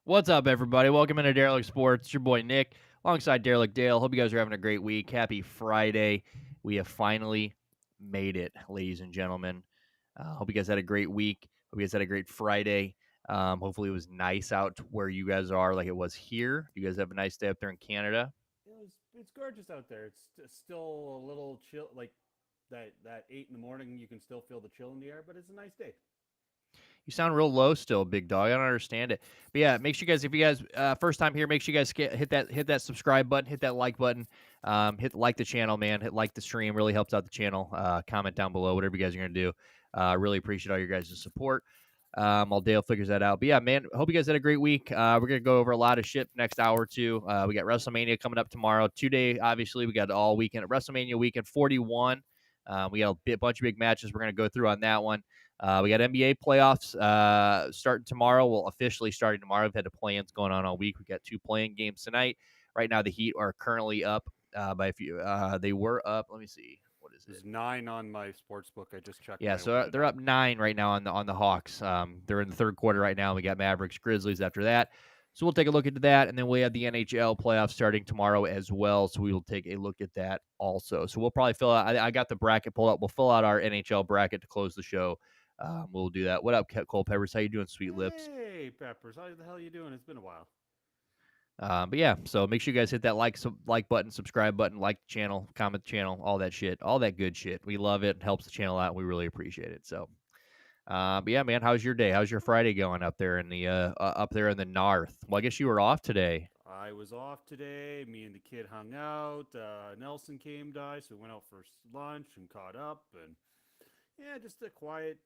What's up, everybody? Welcome into Derelict Sports. It's your boy Nick, alongside Derelict Dale. Hope you guys are having a great week. Happy Friday. We have finally made it, ladies and gentlemen. Hope you guys had a great week. Hope you guys had a great Friday. Hopefully, it was nice out where you guys are, like it was here. You guys have a nice day up there in Canada. It's gorgeous out there. It's still a little chill, like that 8 in the morning. You can still feel the chill in the air, but it's a nice day. You sound real low still, big dog. I don't understand it. But yeah, make sure you guys, if you guys first time here, make sure you guys hit that subscribe button, hit that like button, hit like the channel, man. Hit like the stream, really helps out the channel. Comment down below, whatever you guys are gonna do. Really appreciate all your guys' support. While Dale figures that out. But yeah, man, hope you guys had a great week. We're gonna go over a lot of shit next hour or two. We got WrestleMania coming up tomorrow. 2 day, obviously, we got all weekend at WrestleMania weekend 41. We got a bunch of big matches we're gonna go through on that one. We got NBA playoffs starting tomorrow. Well, officially starting tomorrow. We've had the play-ins going on all week. We got 2 playing games tonight. Right now, the Heat are currently up by a few. They were up. Let me see. What is There's it? 9 on my sports book. I just checked and Yeah, I so opened it they're up. up 9 right now on the Hawks. They're in the third quarter right now. We got Mavericks, Grizzlies after that. So we'll take a look into that, and then we have the NHL playoffs starting tomorrow as well. So we will take a look at that also. So we'll probably fill out. I got the bracket pulled up. We'll fill out our NHL bracket to close the show. We'll do that. What up, Cole Peppers? How you doing, Sweet Lips? Hey, Peppers, how the hell you doing? It's been a while. But yeah, so make sure you guys hit that like button, subscribe button, like the channel, comment the channel, all that shit, all that good shit. We love it. It helps the channel out. We really appreciate it. So. But yeah, man, how's your day? How's your Friday going up there in the up there in the north? Well, I guess you were off today. I was off today. Me and the kid hung out. Nelson came by, so we went out for lunch and caught up. And yeah, just a quiet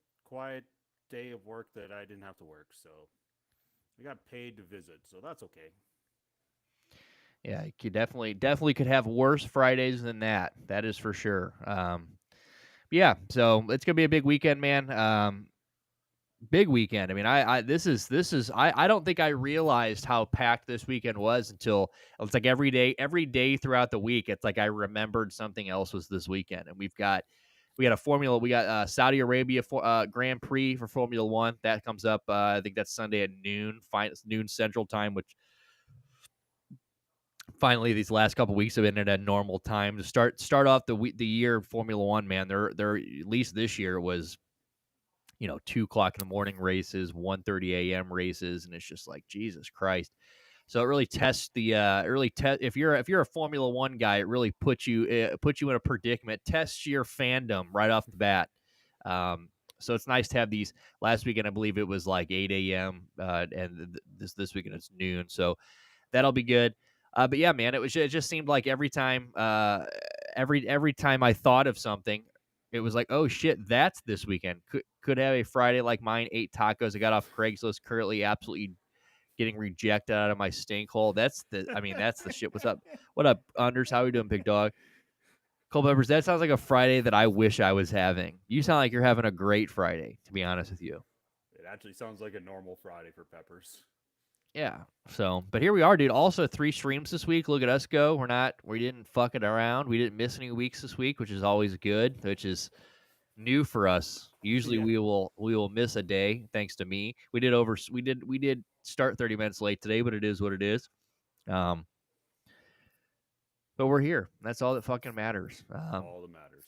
day of work that I didn't have to work. So I got paid to visit, so that's okay. Yeah, you could definitely could have worse Fridays than that. That is for sure. Yeah, so it's gonna be a big weekend, man. Big weekend. I mean, I this is I don't think I realized how packed this weekend was until it's like every day throughout the week. It's like I remembered something else was this weekend, and we got Saudi Arabia for Grand Prix for Formula One that comes up. I think that's Sunday at noon Central Time, which finally these last couple weeks have been at a normal time to start off the year of Formula One. Man, they're at least this year was 2 o'clock in the morning races, 1:30 a.m. races, and it's just like Jesus Christ. So it really tests the if you're a Formula One guy, it really puts you in a predicament, tests your fandom right off the bat. Um, so it's nice to have these. Last weekend, I believe it was like 8 a.m. And this weekend it's noon. So that'll be good. But yeah, man, it just seemed like every time I thought of something, it was like, oh shit, that's this weekend. Could have a Friday like mine. 8 tacos. I got off Craigslist. Currently, absolutely getting rejected out of my stink hole. That's the shit. What's up? What up, Unders? How we doing, big dog? Cole Peppers. That sounds like a Friday that I wish I was having. You sound like you're having a great Friday, to be honest with you. It actually sounds like a normal Friday for Peppers. Yeah. So, but here we are, dude. Also, 3 streams this week. Look at us go. We didn't fuck it around. We didn't miss any weeks this week, which is always good, which is new for us. Usually Yeah. we will miss a day thanks to me. We did start 30 minutes late today, but it is what it is. Um, but we're here. That's all that fucking matters. All that matters.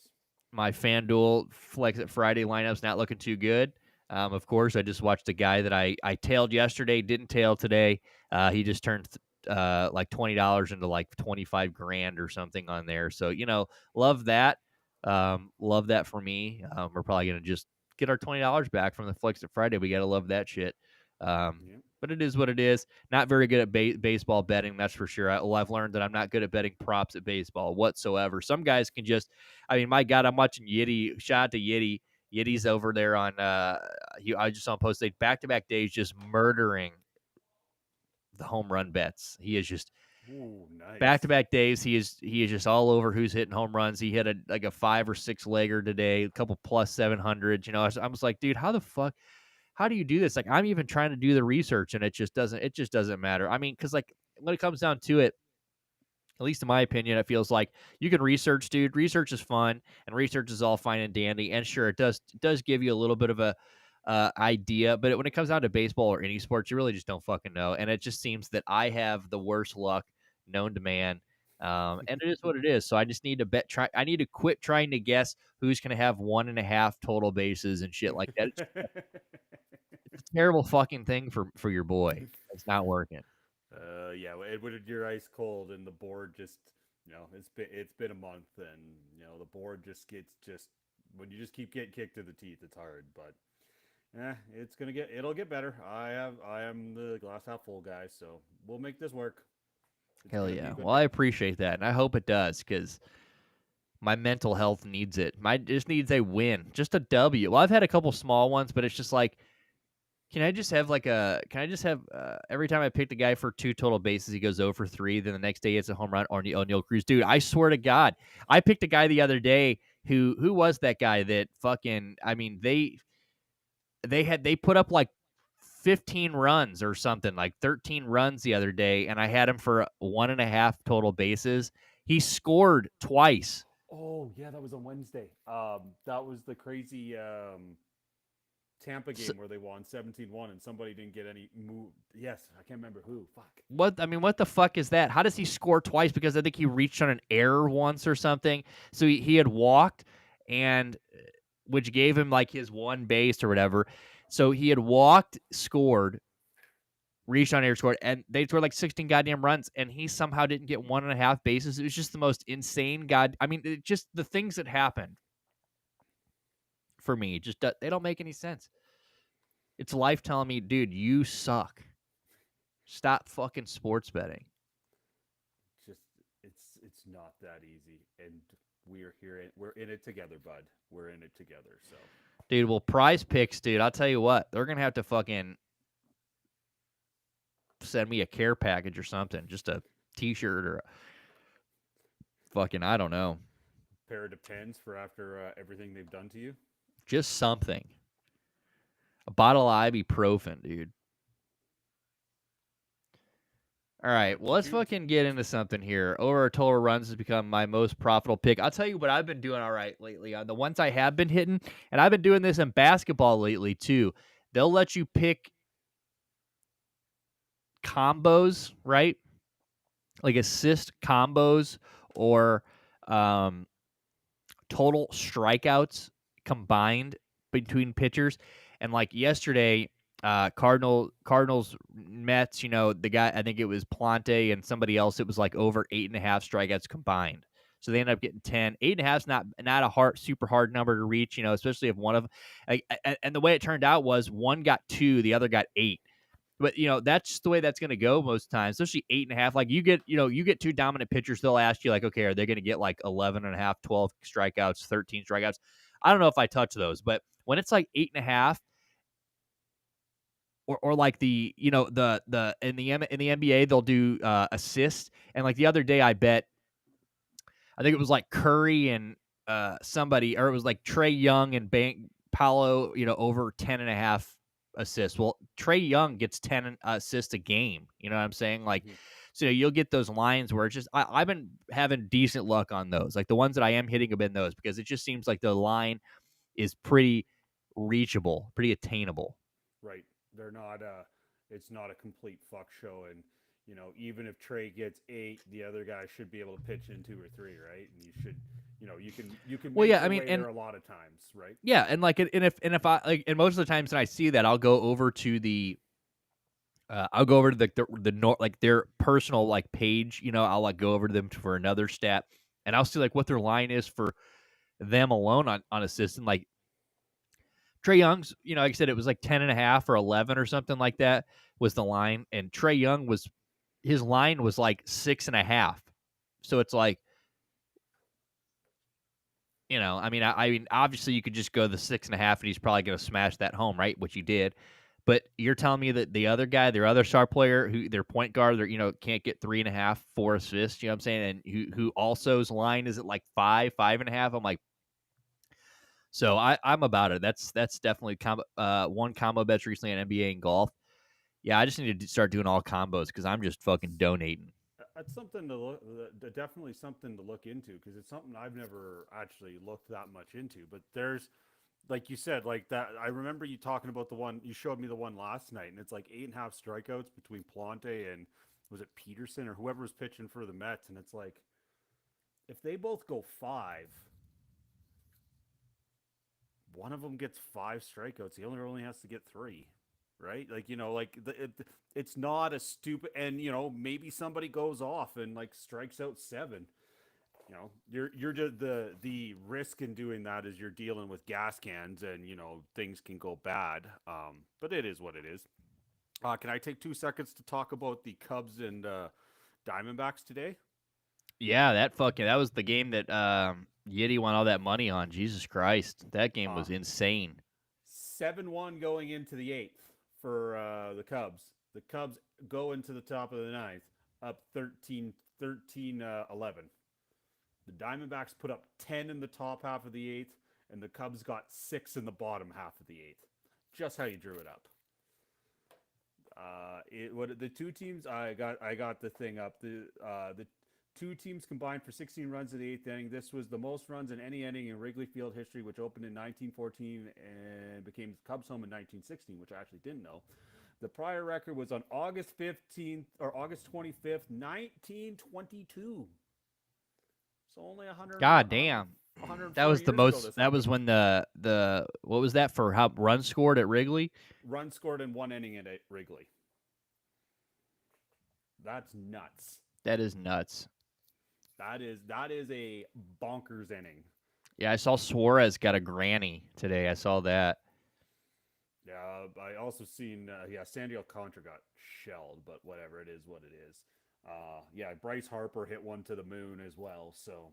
My FanDuel Flex at Friday lineup's not looking too good. Of course, I just watched a guy that I tailed yesterday, didn't tail today. He just turned like $20 into like 25 grand or something on there. So love that. Love that for me. We're probably gonna just get our $20 back from the Flex at Friday. We gotta love that shit. Yeah. But it is what it is. Not very good at baseball betting, that's for sure. I've learned that I'm not good at betting props at baseball whatsoever. Some guys can just, I mean, my God, I'm watching Yiddy. Shout out to Yiddy. Yiddy's over there on. I just saw him post back-to-back days just murdering the home run bets. He is just Ooh, nice. back-to-back days. He is just all over who's hitting home runs. He hit a 5 or 6 legger today, a couple plus 700. I was like, dude, how the fuck? How do you do this? Like, I'm even trying to do the research, and it just doesn't matter. I mean, because like when it comes down to it, at least in my opinion, it feels like you can research, dude. Research is fun, and research is all fine and dandy. And sure, it does give you a little bit of idea. But when it comes down to baseball or any sports, you really just don't fucking know. And it just seems that I have the worst luck known to man. And it is what it is. So I just need to I need to quit trying to guess who's going to have 1.5 total bases and shit like that. It's a terrible fucking thing for your boy. It's not working. Yeah, when you're ice cold and the board just, it's been a month, and the board just gets just when you just keep getting kicked to the teeth, it's hard. But it'll get better. I am the glass half full guy, so we'll make this work. It's Hell gonna be a yeah. good Well, I day. appreciate that, and I hope it does because my mental health needs it. My just needs a win, just a W. Well, I've had a couple small ones, but it's just like, can I just have every time I picked a guy for 2 total bases, he goes 0 for 3, then the next day it's a home run or O'Neal Cruz. Dude, I swear to God, I picked a guy the other day who was that guy that fucking I mean, they put up like 15 runs or something, like 13 runs the other day, and I had him for 1.5 total bases. He scored twice. Oh yeah, that was on Wednesday. That was the crazy Tampa S game where they won 17-1 and somebody didn't get any move. Yes, I can't remember who. Fuck. what the fuck is that? How does he score twice? Because I think he reached on an error once or something. So he had walked and which gave him like his one base or whatever. So he had walked, scored, reached on air, scored, and they scored like 16 goddamn runs, and he somehow didn't get 1.5 bases. It was just the most insane I mean, it just the things that happened for me they don't make any sense. It's life telling me, dude, you suck. Stop fucking sports betting. Just it's not that easy, and we're in it together, bud. We're in it together. So Dude, well, prize picks, dude, I'll tell you what, they're gonna have to fucking send me a care package or something. Just a t-shirt or a fucking, I don't know. pair of depends for after everything they've done to you. Just something. A bottle of ibuprofen, dude. All right, well, let's Shoot. fucking get into something here. Over total runs has become my most profitable pick. I'll tell you what I've been doing all right lately on the ones I have been hitting, and I've been doing this in basketball lately too. They'll let you pick combos, right? Like assist combos or um, total strikeouts combined between pitchers. And like yesterday, Cardinals Mets, the guy, I think it was Plante and somebody else, it was like over 8.5 strikeouts combined. So they ended up getting 10. 8.5 is not a super hard number to reach, especially if one of like, and the way it turned out was one got 2, the other got 8. But that's the way that's going to go most times, especially 8.5. Like you get 2 dominant pitchers, they'll ask you like, okay, are they going to get like 11.5, 12 strikeouts, 13 strikeouts? I don't know if I touch those, but when it's like 8.5, or like the in the NBA they'll do assists, and like the other day I think it was like Curry and somebody, or it was like Trey Young and Paolo, over 10.5 assists. Well, Trey Young gets 10 assists a game. You know what I'm saying? Like, Mm-hmm. so you'll get those lines where it's just I've been having decent luck on those. Like the ones that I am hitting have been those because it just seems like the line is pretty reachable, pretty attainable. Right. They're not. It's not a complete fuck show, and even if Trey gets 8, the other guy should be able to pitch in 2 or 3, right? And you can Well, make yeah, I your mean, way and there a lot of times, right? yeah, and like, and if I like, and most of the times that I see that, I'll go over to I'll go over to like their personal like page. I'll like go over to them for another stat, and I'll see like what their line is for them alone on assists. And like Trey Young's, like I said, it was like 10.5 or 11 or something like that was the line, and Trey Young his line was like 6.5. So it's like, I mean, obviously you could just go the 6.5, and he's probably going to smash that home, right? Which he did. But you're telling me that the other guy, their other star player, who their point guard, can't get 3.5, 4 assists. You know what I'm saying? And who also's line is at like 5, 5.5. I'm like, so I'm about it. That's definitely one combo bets recently in NBA and golf. Yeah, I just need to start doing all combos because I'm just fucking donating. That's something to look. Definitely something to look into because it's something I've never actually looked that much into. But like you said, like that. I remember you talking about the one you showed me the one last night, and it's like 8.5 strikeouts between Plante and was it Peterson or whoever was pitching for the Mets, and it's like if they both go five, one of them gets 5 strikeouts. The other only has to get three, right? Like like it's not a stupid, and maybe somebody goes off and like strikes out seven. You're just the risk in doing that is you're dealing with gas cans, and things can go bad. But it is what it is. Can I take 2 seconds to talk about the Cubs and Diamondbacks today? Yeah, that was the game that Yiddy won all that money on. Jesus Christ, that game Uh, was insane. 7-1 going into the eighth for the Cubs. The Cubs go into the top of the ninth, up 11. The Diamondbacks put up 10 in the top half of the eighth, and the Cubs got 6 in the bottom half of the eighth. Just how you drew it up. What the two teams? I got the thing up. The two teams combined for 16 runs in the eighth inning. This was the most runs in any inning in Wrigley Field history, which opened in 1914 and became Cubs home in 1916, which I actually didn't know. The prior record was on August 15th or August 25th, 1922. So only God damn. That 104 was the years ago most. this That was happened. when the what was that for? How runs scored at Wrigley? Run scored in one inning at Wrigley. That's nuts. That is nuts. That is a bonkers inning. Yeah, I saw Suarez got a granny today. I saw that. Yeah, I also seen Sandy Alcantara got shelled, but whatever, it is what it is. Yeah, Bryce Harper hit one to the moon as well. So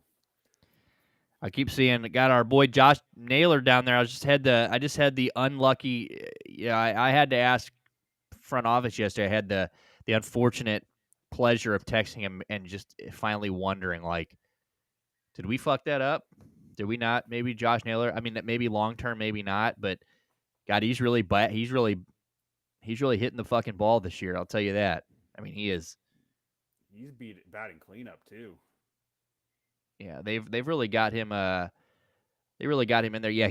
I keep seeing got our boy Josh Naylor down there. I just had the unlucky. Yeah, I had to ask front office yesterday. I had the unfortunate pleasure of texting him and just finally wondering, like, did we fuck that up? Did we not? Maybe Josh Naylor. I mean, maybe long term, maybe not. But God, he's really hitting the fucking ball this year. I'll tell you that. I mean, he is. he's batting cleanup too. Yeah, they've really got him. They really got him in there. Yeah,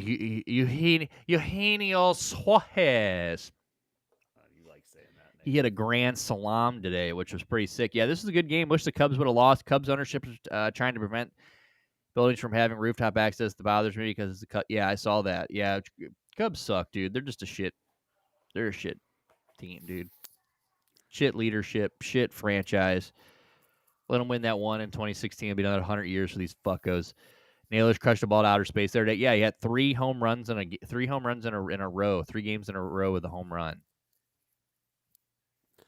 Eugenio Suarez. You like saying that He name? hit a grand slam today, which was pretty sick. Yeah, this is a good game. Wish the Cubs would have lost. Cubs ownership is trying to prevent buildings from having rooftop access. That bothers me because it's the Cubs. Yeah, I saw that. Yeah, Cubs suck, dude. They're just a shit. They're a shit team, dude. Shit leadership, shit franchise. Let them win that one in 2016. It'll be another 100 years for these fuckos. Naylor's crushed the ball to outer space there. Yeah, he had three home runs in a row, 3 games in a row with a home run.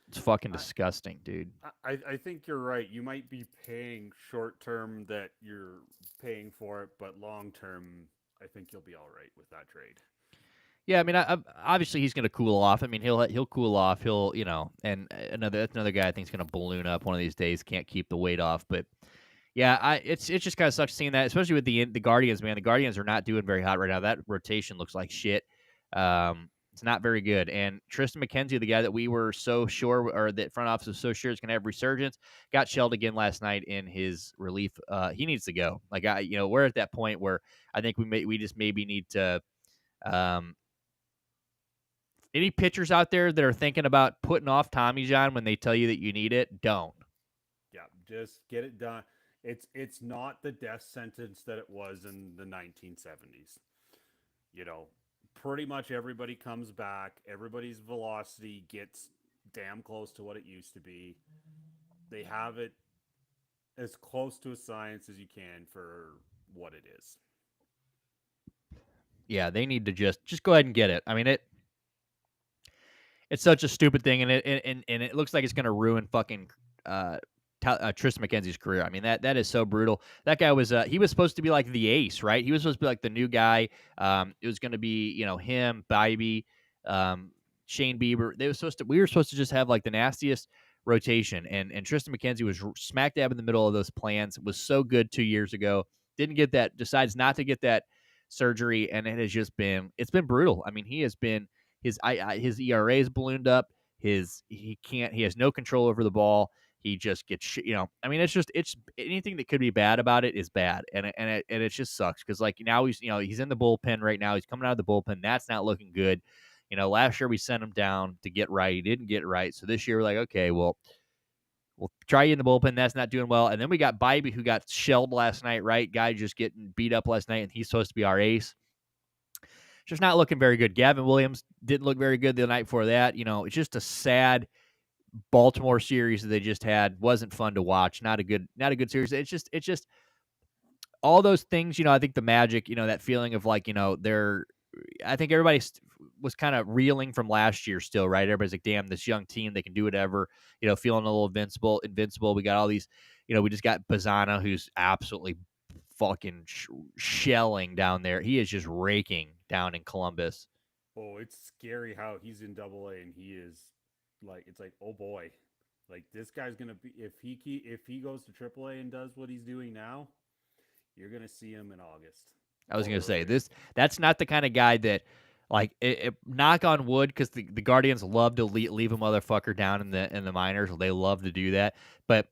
It's fucking I, disgusting, dude. I think you're right. You might be paying short term that you're paying for it, but long term, I think you'll be all right with that trade. Yeah, I mean, obviously he's going to cool off. I mean, he'll cool off. He'll and that's another guy I think is going to balloon up one of these days. Can't keep the weight off, but yeah, it's just kind of sucks seeing that, especially with the Guardians. Man, the Guardians are not doing very hot right now. That rotation looks like shit. It's not very good. And Tristan McKenzie, the guy that we were so sure, or that front office was so sure is going to have resurgence, got shelled again last night in his relief. He needs to go. Like we're at that point where I think we just maybe need to. Um, any pitchers out there that are thinking about putting off Tommy John when they tell you that you need it, don't. Yeah, just get it done. It's not the death sentence that it was in the 1970s. You know, pretty much everybody comes back. Everybody's velocity gets damn close to what it used to be. They have it as close to a science as you can for what it is. Yeah, they need to just go ahead and get it. I mean, it's such a stupid thing, and it looks like it's going to ruin fucking uh, Tristan McKenzie's career. I mean, that is so brutal. That guy was he was supposed to be like the ace, right? He was supposed to be like the new guy. It was going to be him, Bybee, Shane Bieber. We were supposed to just have like the nastiest rotation, and Tristan McKenzie was smack dab in the middle of those plans. Was so good 2 years ago. Didn't get that. Decides not to get that surgery, and it's been brutal. I mean, he has been his ERA is ballooned up. He has no control over the ball. he just gets I mean, it's anything that could be bad about it is bad, and it just sucks because like now he's in the bullpen right now. He's coming out of the bullpen. That's not looking good. Last year we sent him down to get right. He didn't get right. So this year we're like, okay, well, we'll try you in the bullpen. That's not doing well. And then we got Bybee who got shelled last night, right? Guy just getting beat up last night, and he's supposed to be our ace. Just not looking very good. Gavin Williams didn't look very good the night before that. It's just a sad Baltimore series that they just had. Wasn't fun to watch. Not a good series. It's just all those things. I think the magic. That feeling of like they're. I think everybody was kind of reeling from last year still, right? Everybody's like, damn, this young team, they can do whatever, feeling a little invincible. We got all these, we just got Bazana, who's absolutely fucking shelling down there. He is just raking down in Columbus. Oh, it's scary how he's in Double A and he is like it's like oh boy, like this guy's gonna be if he goes to Triple A and does what he's doing now, you're gonna see him in August I was or gonna say earlier. that's not the kind of guy that like knock on wood because the Guardians love to leave a motherfucker down in the minors. They love to do that, but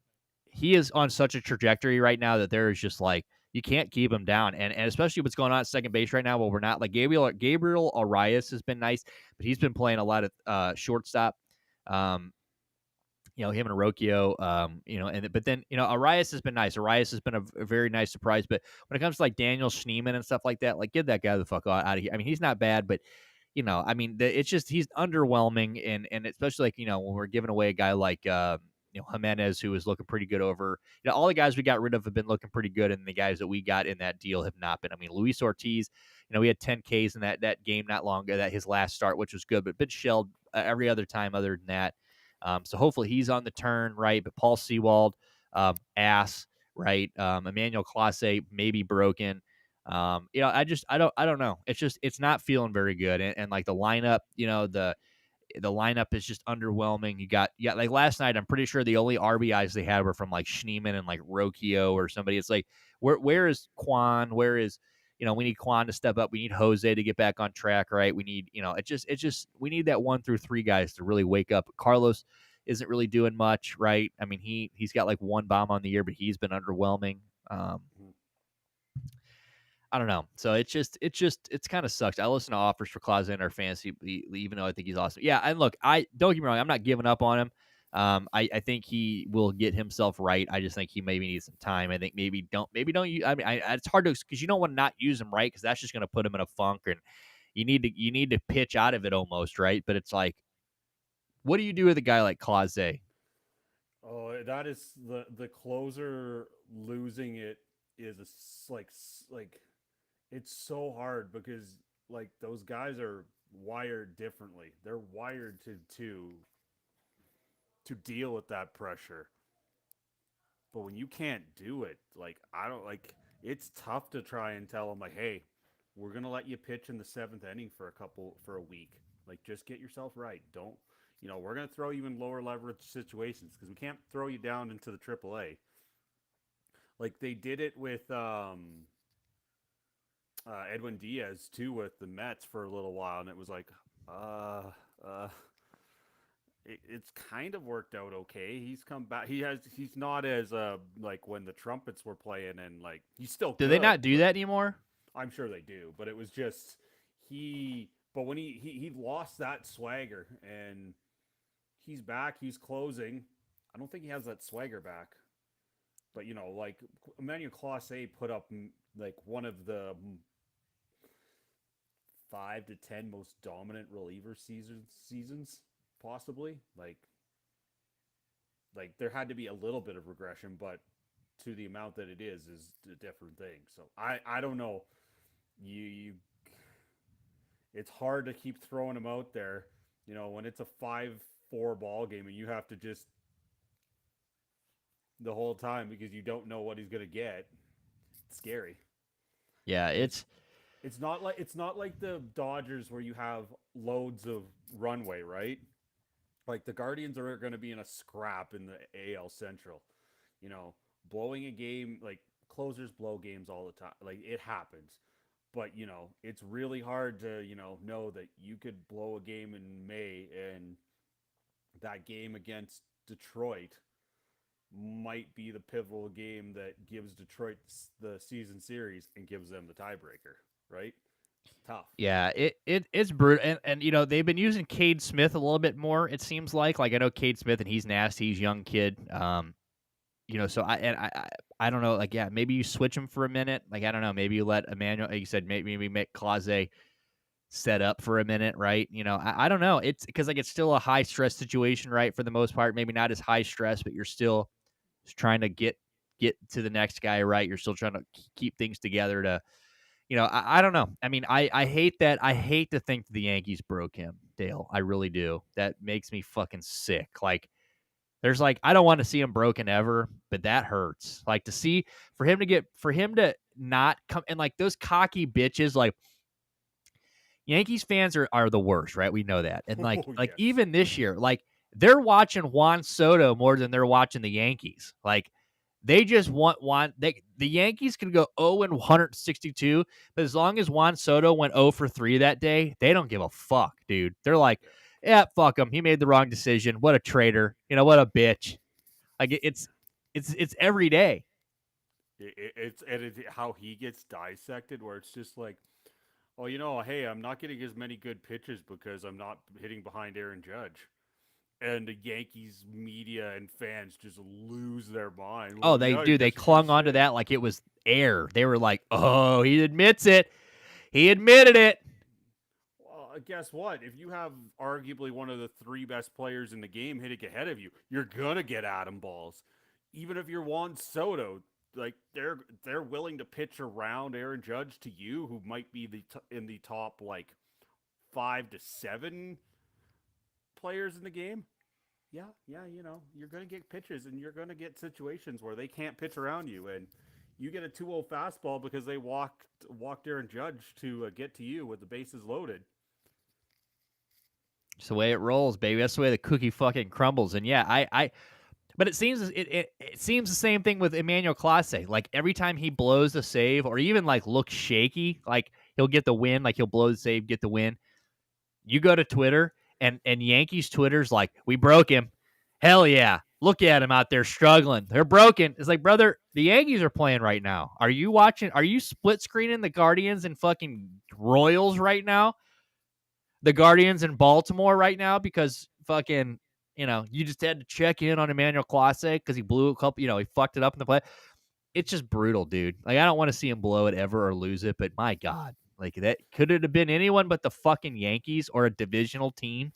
he is on such a trajectory right now that there is just like you can't keep him down, and especially what's going on at second base right now. Well, we're not like Gabriel Arias has been nice, but he's been playing a lot of shortstop. Um, him and Rocchio, but then, Arias has been nice. Arias has been a very nice surprise. But when it comes to like Daniel Schneeman and stuff like that, like get that guy the fuck out of here. I mean, he's not bad, but I mean, it's just he's underwhelming, and especially like when we're giving away a guy like Jimenez, who was looking pretty good over. All the guys we got rid of have been looking pretty good, and the guys that we got in that deal have not been. I mean, Luis Ortiz, we had 10 Ks in that game not long ago, that his last start, which was good, but been shelled every other time other than that. So hopefully he's on the turn, right? But Paul Sewald, ass, right? Emmanuel Clase maybe broken. I don't know. It's not feeling very good, and like the lineup, the lineup is just underwhelming. You got like last night. I'm pretty sure the only RBIs they had were from like Schneeman and like Rocchio or somebody. It's like where is Quan? Where is we need Quan to step up. We need Jose to get back on track, right? We need it's just we need that 1 through 3 guys to really wake up. Carlos isn't really doing much, right? I mean he's got like 1 bomb on the year, but he's been underwhelming. Um, Mhm. I don't know. So it's kind of sucks. I listen to offers for Clausen in our fantasy, even though I think he's awesome. Yeah, and look, I don't get me wrong, I'm not giving up on him. I think he will get himself right. I just think he maybe needs some time. I think maybe don't you. I mean, it's hard to because you don't want to not use him, right? Because that's just going to put him in a funk, and you need to pitch out of it almost, right? But it's like, what do you do with a guy like Clausen? Oh, that is the closer losing it is like it's so hard because like those guys are wired differently. They're wired to deal with that pressure. But when you can't do it, like I don't like it's tough to try and tell them like, "Hey, we're going to let you pitch in the 7th inning for a week. Like just get yourself right. Don't, we're going to throw you in lower leverage situations because we can't throw you down into the AAA." Like they did it with Edwin Diaz too with the Mets for a little while, and it was like, uh, uh, it's kind of worked out okay. He's come back. He's not as like when the Trumpets were playing, and like he's still Do they good, not do but that anymore? I'm sure they do. But it was just he. But when he lost that swagger, and he's back, he's closing. I don't think he has that swagger back. But like Emmanuel Clase put up like one of the 5 to 10 most dominant reliever seasons possibly. Like there had to be a little bit of regression, but to the amount that it is a different thing. So I don't know. You it's hard to keep throwing him out there. When it's a 5-4 ball game and you have to just the whole time because you don't know what he's gonna get. It's scary. Yeah, And it's it's not like the Dodgers where you have loads of runway, right? Like the Guardians are going to be in a scrap in the AL Central. You know, blowing a game like closers blow games all the time. Like it happens. But, it's really hard to, know that you could blow a game in May and that game against Detroit, might be the pivotal game that gives Detroit the season series and gives them the tiebreaker, right? It's tough. Yeah, it's brutal, and they've been using Cade Smith a little bit more. It seems like I know Cade Smith and he's nasty, he's a young kid. So I don't know, like yeah, maybe you switch him for a minute, like I don't know, maybe you let Emmanuel, like you said, maybe make Claze set up for a minute, right? I don't know, it's because like it's still a high stress situation, right? For the most part, maybe not as high stress, but you're still trying to get to the next guy, right? You're still trying to keep things together to I don't know. I mean, I hate that. I hate to think the Yankees broke him, Dale. I really do. That makes me fucking sick. Like, there's like, I don't want to see him broken ever, but that hurts. Like to see for him to not come and like those cocky bitches, like Yankees fans are the worst, right? We know that. And like Oh like yes. even this year, like they're watching Juan Soto more than they're watching the Yankees. Like they just the Yankees can go 0 and 162, but as long as Juan Soto went 0 for 3 that day, they don't give a fuck, dude. They're like, Yeah. yeah, fuck him. He made the wrong decision. What a traitor. What a bitch. Like it's every day. It's how he gets dissected, where it's just like, oh, hey, I'm not getting as many good pitches because I'm not hitting behind Aaron Judge. And the Yankees media and fans just lose their mind. Oh, Well, they yeah, do. They that's what you're clung onto saying. that like it was air. They were like, "Oh, he admits it. He admitted it." Well, guess what? If you have arguably one of the three best players in the game hitting ahead of you, you're gonna get Adam balls. Even if you're Juan Soto, like they're willing to pitch around Aaron Judge to you, who might be in the top like 5 to 7 players in the game. Yeah, yeah, you're gonna get pitches and you're gonna get situations where they can't pitch around you, and you get a 2-0 fastball because they walked Aaron Judge to get to you with the bases loaded. It's the way it rolls, baby. That's the way the cookie fucking crumbles. And yeah, but it seems the same thing with Emmanuel Clase. Like every time he blows a save or even like looks shaky, like he'll get the win, like he'll blow the save, get the win. You go to Twitter and Yankees Twitter's like, we broke him. Hell yeah. Look at him out there struggling. They're broken. It's like, brother, the Yankees are playing right now. Are you watching? Are you split screening the Guardians and fucking Royals right now? The Guardians in Baltimore right now because fucking, you just had to check in on Emmanuel Clase because he blew a couple, he fucked it up in the play. It's just brutal, dude. Like, I don't want to see him blow it ever or lose it, but my God, like that could it have been anyone but the fucking Yankees or a divisional team?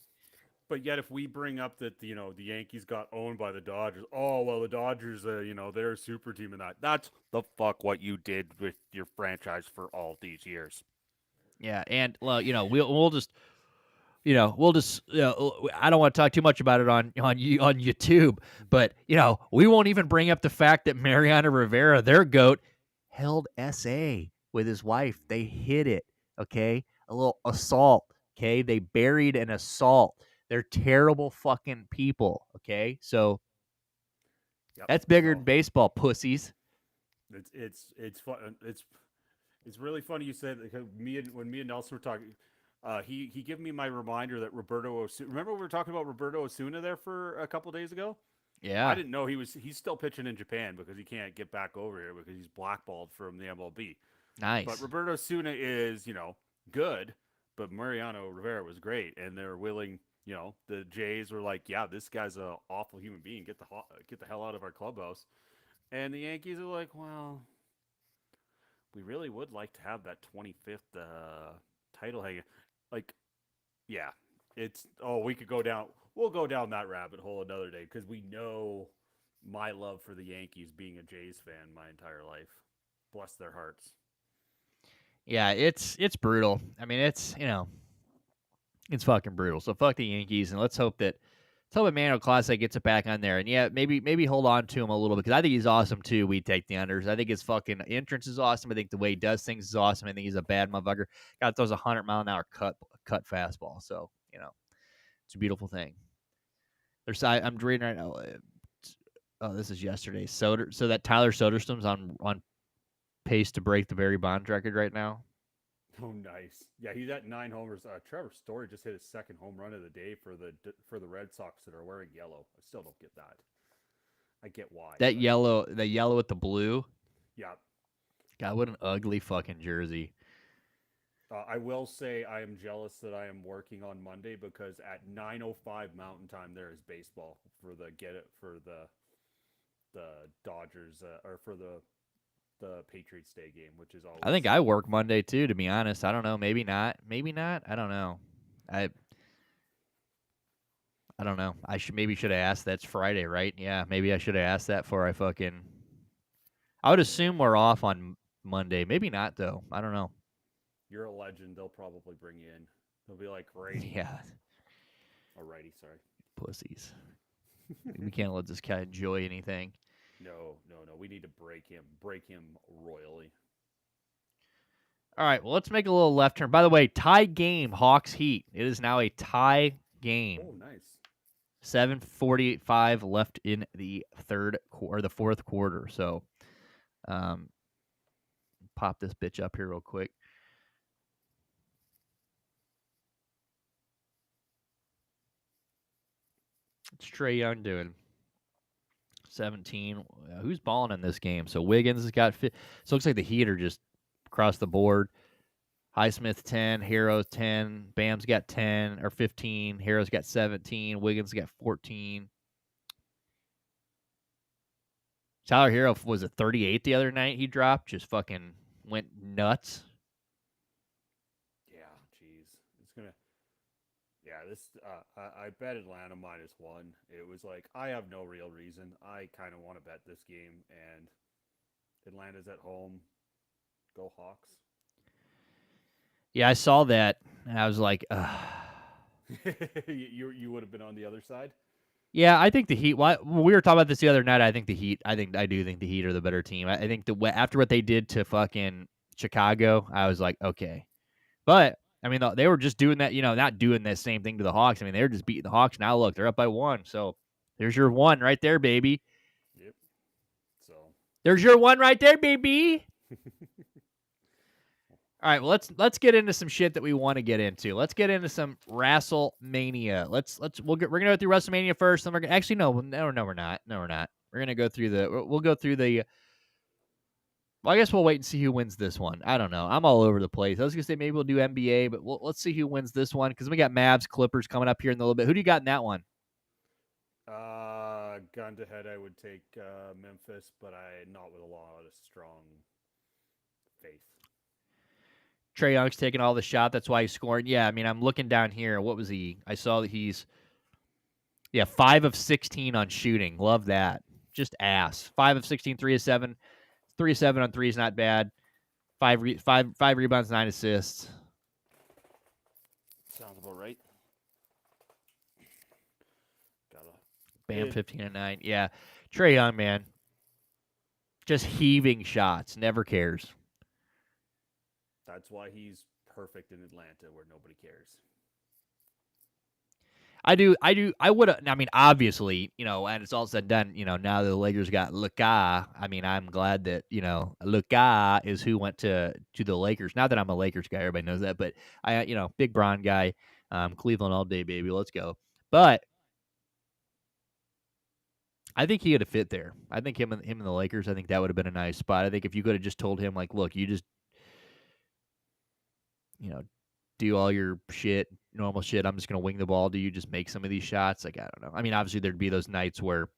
But yet, if we bring up that the Yankees got owned by the Dodgers, oh well, the Dodgers, they're a super team, and that's the fuck what you did with your franchise for all these years. Yeah, and well, I don't want to talk too much about it on YouTube, but we won't even bring up the fact that Mariano Rivera, their goat, held SA with his wife. They hit it, okay? A little assault, okay? They buried an assault. They're terrible fucking people, okay? So Yep. that's bigger than So baseball, pussies. it's fun. It's really funny you said, because when me and Nelson were talking, he gave me my reminder that Roberto Osuna. Remember we were talking about Roberto Osuna there for a couple days ago. I Yeah, didn't know he's still pitching in Japan because he can't get back over here because he's blackballed from the MLB. But nice. Roberto Osuna is good, but Mariano Rivera was great, and they're willing. The Jays were like, yeah, this guy's a awful human being. Get the hell out of our clubhouse. And the Yankees are like, well, we really would like to have that 25th title hanging. Like, yeah, it's we could go down. We'll go down that rabbit hole another day because we know my love for the Yankees, being a Jays fan my entire life. Bless their hearts. Yeah, it's brutal. I mean, it's fucking brutal. So fuck the Yankees, and let's hope Emmanuel Clase gets it back on there. And yeah, maybe hold on to him a little bit because I think he's awesome too. We take the unders. I think his fucking entrance is awesome. I think the way he does things is awesome. I think he's a bad motherfucker. Got throws 100-mile-an-hour cut fastball. So it's a beautiful thing. I'm reading right now. Oh, this is yesterday. So that Tyler Soderstrom's on pace to break the Barry Bonds record right now. Oh, nice. Yeah, he's at 9 homers. Trevor Story just hit his second home run of the day for the Red Sox that are wearing yellow. I still don't get that. I get why, That but yellow with the blue. yeah. God, what an ugly fucking jersey. I will say I am jealous that I am working on Monday because at 9:05 Mountain Time there is baseball for the get it for the Dodgers or for the Patriots Day game, which is I think always I work Monday too, to be honest. I don't know. Maybe not. Maybe not. I don't know. I I don't know. I should have asked. That's Friday, right? Yeah, maybe I should have asked that before I fucking. I would yeah. assume we're off on Monday. Maybe not though. I don't know. You're a legend. They'll probably bring you in. They'll be like righty Yeah, or righty. Sorry. pussies. We can't let this guy enjoy anything. No, no, no. We need to break him royally. All right, well, let's make a little left turn. By the way, tie game, Hawks Heat. It is now a tie game. Oh, nice. 7:45 left in the the fourth quarter. So, um, pop this bitch up here real quick. What's Trae Young doing? 17. Who's balling in this game? So Wiggins has got. So it looks like the Heat are just across the board. Highsmith 10, Heroes 10, Bam's got 10 or 15, Heroes got 17, Wiggins got 14. Tyler Hero was a 38 the other night. He dropped, just fucking went nuts. Yeah, jeez. It's gonna. Yeah, this. I bet Atlanta -1. It was like I have no real reason. I kind of want to bet this game, and Atlanta's at home. Go Hawks. Yeah, I saw that, and I was like, ugh. You would have been on the other side. Yeah, I think the Heat. When we were talking about this the other night, I think the Heat. I do think the Heat are the better team. I think after what they did to fucking Chicago, I was like, okay. But I mean, they were just doing that. Not doing that same thing to the Hawks. I mean, they were just beating the Hawks. Now look, they're up by 1. So there's your 1 right there, baby. Yep. So. There's your 1 right there, baby. All right, well let's get into some shit that we want to get into. Let's get into some WrestleMania. We're gonna go through WrestleMania first. Then we're gonna actually no we're not. No, we're not. We're gonna go through we'll go through the. Well, I guess we'll wait and see who wins this one. I don't know. I'm all over the place. I was gonna say maybe we'll do NBA, but let's see who wins this one because we got Mavs Clippers coming up here in a little bit. Who do you got in that one? Gun to head, I would take Memphis, but I not with a lot of strong faith. Trae Young's taking all the shot. That's why he's scoring. Yeah, I mean, I'm looking down here. What was he? I saw that he's 5 of 16 on shooting. Love that. Just ass. 5 of 16, 3 of 7. 3 of 7 on 3 is not bad. 5 rebounds, 9 assists. Sounds about right. Gotta. Bam, 15 and 9. Yeah. Trae Young, man. Just heaving shots. Never cares. That's why he's perfect in Atlanta, where nobody cares. I would have. I mean, obviously, and it's all said and done. Now that the Lakers got Luka, I mean, I'm glad that Luka is who went to the Lakers. Not that I'm a Lakers guy, everybody knows that, but big Bron guy, Cleveland all day, baby. Let's go. But I think he would have fit there. I think him and the Lakers. I think that would have been a nice spot. I think if you could have just told him like, look, you just do all your shit, normal shit. I'm just going to wing the ball. Do you just make some of these shots? Like, I don't know. I mean, obviously there'd be those nights where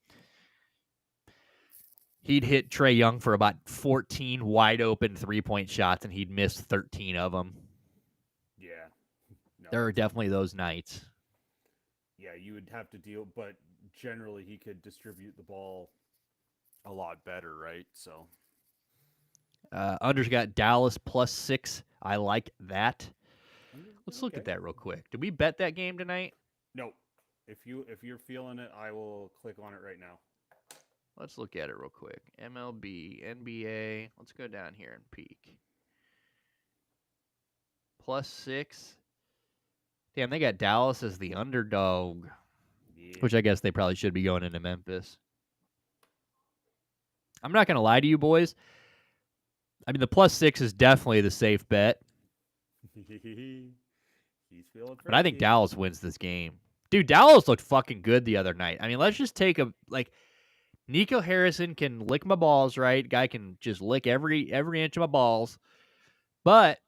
he'd hit Trae Young for about 14 wide open 3-point shots and he'd miss 13 of them. Yeah. No, there are definitely those nights. Yeah, you would have to deal, but generally he could distribute the ball a lot better, right? So. Under's got Dallas +6. I like that. Let's look Okay. at that real quick. Did we bet that game tonight? No. If you're feeling it, I will click on it right now. Let's look at it real quick. MLB, NBA. Let's go down here and peek. +6. Damn, they got Dallas as the underdog. Yeah. Which I guess they probably should be going into Memphis. I'm not going to lie to you boys. I mean, the +6 is definitely the safe bet. He's feeling But I think Dallas wins this game. Dude, Dallas looked fucking good the other night. I mean, let's just take Nico Harrison can lick my balls, right? Guy can just lick every inch of my balls. But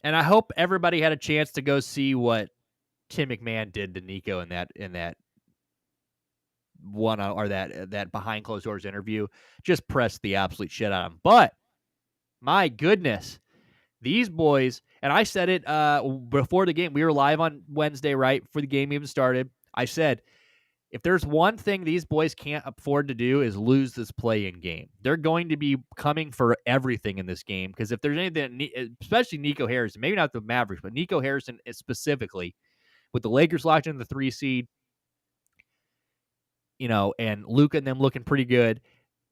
and I hope everybody had a chance to go see what Tim McMahon did to Nico in that one or that behind closed doors interview. Just pressed the absolute shit out of him. But my goodness, these boys, and I said it before the game. We were live on Wednesday, right before the game even started. I said, if there's one thing these boys can't afford to do is lose this play-in game. They're going to be coming for everything in this game because if there's anything, especially Nico Harrison, maybe not the Mavericks, but Nico Harrison specifically, with the Lakers locked in the 3 seed, and Luka and them looking pretty good.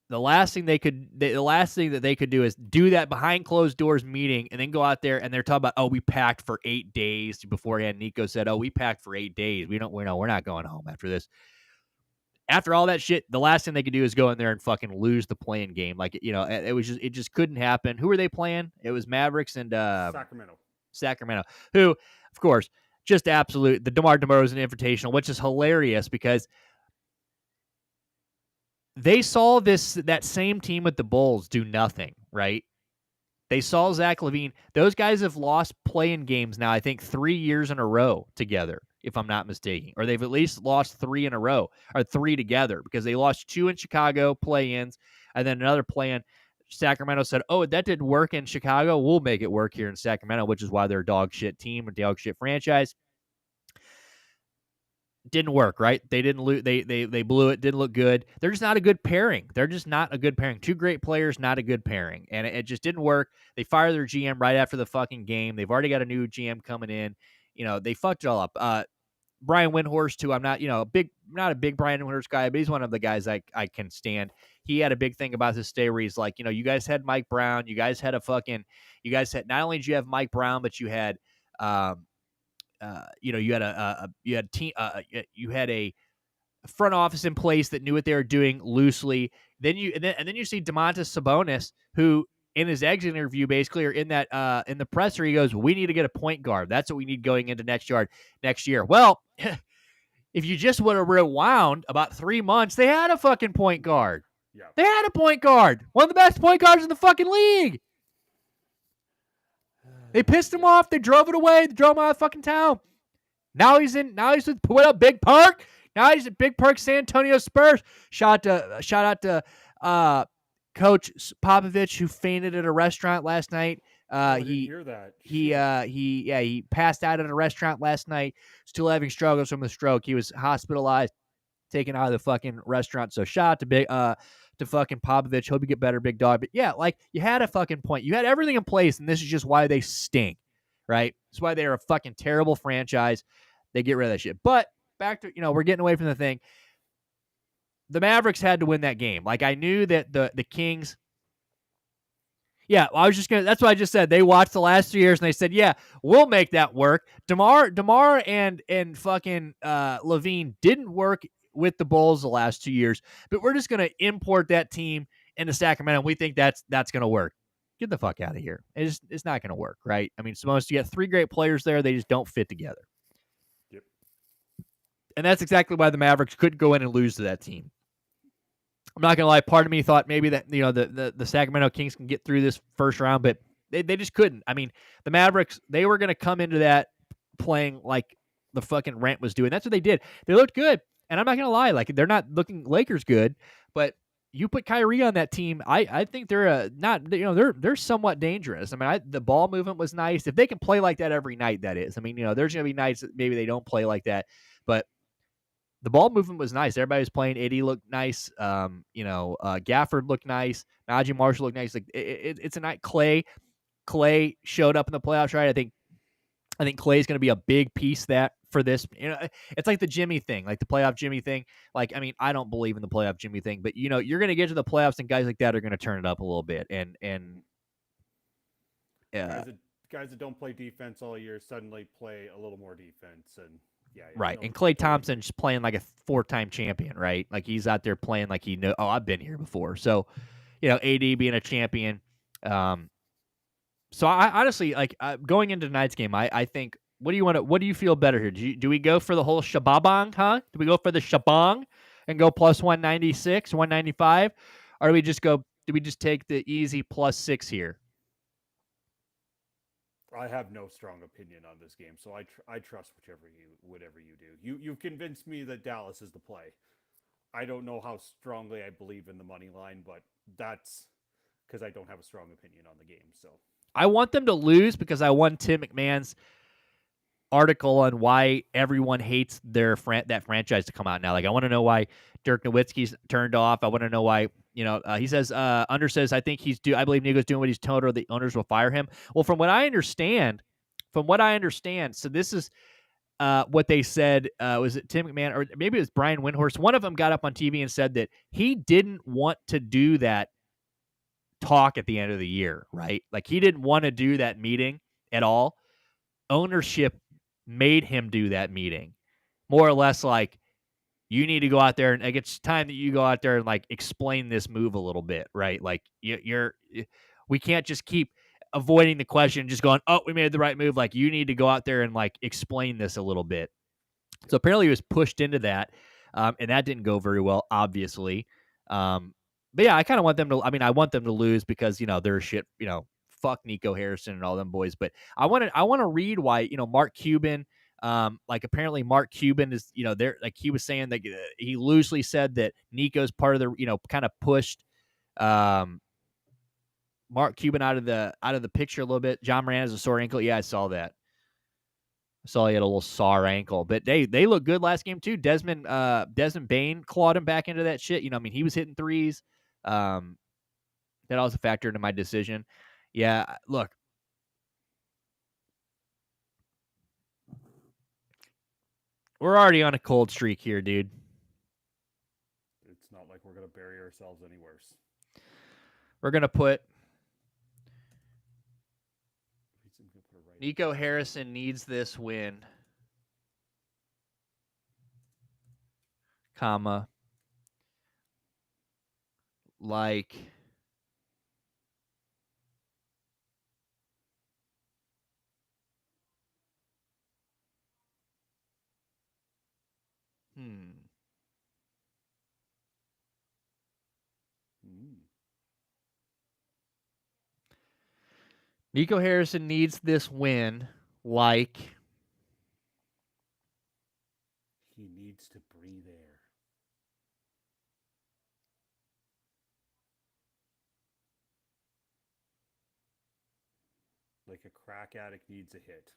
The last thing that they could do is do that behind closed doors meeting and then go out there and they're talking about, oh, we packed for 8 days beforehand. Nico said, oh, we packed for 8 days. We're not going home after this. After all that shit, the last thing they could do is go in there and fucking lose the playing game. Like, it just couldn't happen. Who were they playing? It was Mavericks and Sacramento, who, of course, just absolute. The DeMar DeRozan Invitational, which is hilarious because they saw that same team with the Bulls do nothing, right? They saw Zach LaVine. Those guys have lost play-in games now, I think 3 years in a row together, if I'm not mistaken. Or they've at least lost 3 in a row, or 3 together, because they lost 2 in Chicago play-ins, and then another play-in. Sacramento said, oh, that didn't work in Chicago. We'll make it work here in Sacramento, which is why they're a dog shit team, a dog shit franchise. Didn't work, right? They didn't lose. They blew it. Didn't look good. They're just not a good pairing. They're just not a good pairing. Two great players, not a good pairing, and it just didn't work. They fired their GM right after the fucking game. They've already got a new GM coming in. They fucked it all up. Brian Windhorst too. I'm not, not a big Brian Windhorst guy, but he's one of the guys I can stand. He had a big thing about this day where he's like, you guys had Mike Brown. You guys had not only did you have Mike Brown, but you had, you had a front office in place that knew what they were doing loosely. Then you see Domantas Sabonis, who in his exit interview basically, or in the presser, he goes, "We need to get a point guard. That's what we need going into next year." Well, if you just would have rewound about 3 months, they had a fucking point guard. Yeah. They had a point guard, one of the best point guards in the fucking league. They pissed him off. They drove it away. They drove him out of fucking town. Now he's with what up, Big Perk. Now he's at Big Perk San Antonio Spurs. Shout out to Coach Popovich, who fainted at a restaurant last night. I didn't hear that. He passed out at a restaurant last night. Still having struggles from the stroke. He was hospitalized, taken out of the fucking restaurant. So shout out to fucking Popovich. Hope you get better, big dog. But yeah, like, you had a fucking point. You had everything in place, and this is just why they stink, right? That's why they're a fucking terrible franchise. They get rid of that shit. But back to, we're getting away from the thing. The Mavericks had to win that game. Like, I knew that the Kings. Yeah, that's what I just said. They watched the last 3 years and they said, yeah, we'll make that work. DeMar and fucking LaVine didn't work with the Bulls the last 2 years, but we're just going to import that team into Sacramento, and we think that's going to work. Get the fuck out of here. It's not going to work, right? I mean, supposed to get 3 great players there. They just don't fit together. Yep. And that's exactly why the Mavericks couldn't go in and lose to that team. I'm not going to lie. Part of me thought maybe that, the Sacramento Kings can get through this first round, but they just couldn't. I mean, the Mavericks, they were going to come into that playing like the fucking rent was doing. That's what they did. They looked good. And I'm not going to lie. Like, they're not looking Lakers good, but you put Kyrie on that team, I think they're they're somewhat dangerous. I mean, the ball movement was nice. If they can play like that every night, that is. I mean, there's going to be nights that maybe they don't play like that, but the ball movement was nice. Everybody was playing. AD looked nice. Gafford looked nice. Najee Marshall looked nice. Like, it's a night. Clay showed up in the playoffs, right? I think Clay's going to be a big piece for this. It's like the Jimmy thing, like the playoff Jimmy thing. Like, I mean, I don't believe in the playoff Jimmy thing, but you're going to get to the playoffs and guys like that are going to turn it up a little bit. And guys that don't play defense all year suddenly play a little more defense, and yeah, right. And Klay Thompson's playing like a 4-time champion, right? Like, he's out there playing like he knows. Oh, I've been here before. So, AD being a champion. So I honestly, like, going into tonight's game, I think, what do you feel better here? Do we go for the whole shababong, huh? Do we go for the shabong, and go plus 196, 195, or do we just go? Do we just take the easy plus 6 here? I have no strong opinion on this game, so I trust whatever you do. You've convinced me that Dallas is the play. I don't know how strongly I believe in the money line, but that's because I don't have a strong opinion on the game. So I want them to lose because I want Tim McMahon's article on why everyone hates that franchise to come out now. Like, I want to know why Dirk Nowitzki's turned off. I want to know why. He says Under says I think I believe Nico's doing what he's told, or the owners will fire him. Well, from what I understand, so this is what they said. Was it Tim McMahon or maybe it was Brian Windhorst? One of them got up on TV and said that he didn't want to do that talk at the end of the year, right? Like, he didn't want to do that meeting at all. Ownership made him do that meeting, more or less like, you need to go out there and like, it's time that you go out there and like explain this move a little bit, right? Like, we can't just keep avoiding the question, just going, oh, we made the right move. Like, you need to go out there and like explain this a little bit. So apparently he was pushed into that, and that didn't go very well, obviously. But yeah, I kind of want them to. I mean, I want them to lose because they're shit. Fuck Nico Harrison and all them boys. But I want to read why Mark Cuban. Like, apparently Mark Cuban is there. Like, he was saying that he loosely said that Nico's part of the kind of pushed Mark Cuban out of the picture a little bit. John Moran has a sore ankle. Yeah, I saw that. I saw he had a little sore ankle, but they look good last game too. Desmond Bain clawed him back into that shit. I mean, he was hitting threes. That also factored into my decision. Yeah, look, we're already on a cold streak here, dude. it's not like we're gonna bury ourselves any worse. We're gonna put Right Nico Harrison needs this win, comma, like hmm. Nico Harrison needs this win like he needs to breathe air. Like a crack addict needs a hit.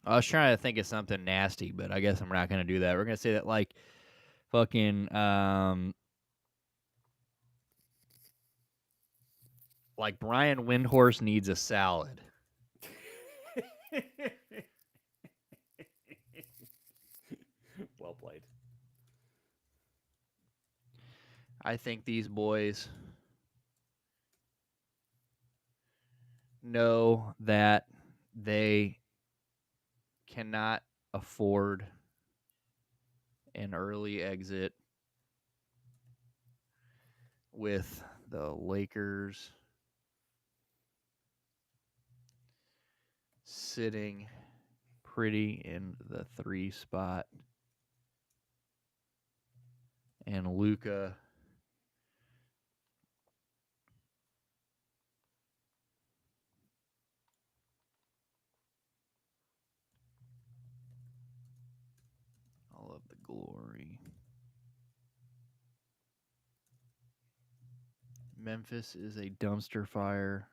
I was trying to think of something nasty, but I guess I'm not going to do that. We're going to say that like fucking like Brian Windhorst needs a salad. Well played. I think these boys know that they cannot afford an early exit with the Lakers sitting pretty in the 3 spot and Luka all of the glory. Memphis is a dumpster fire.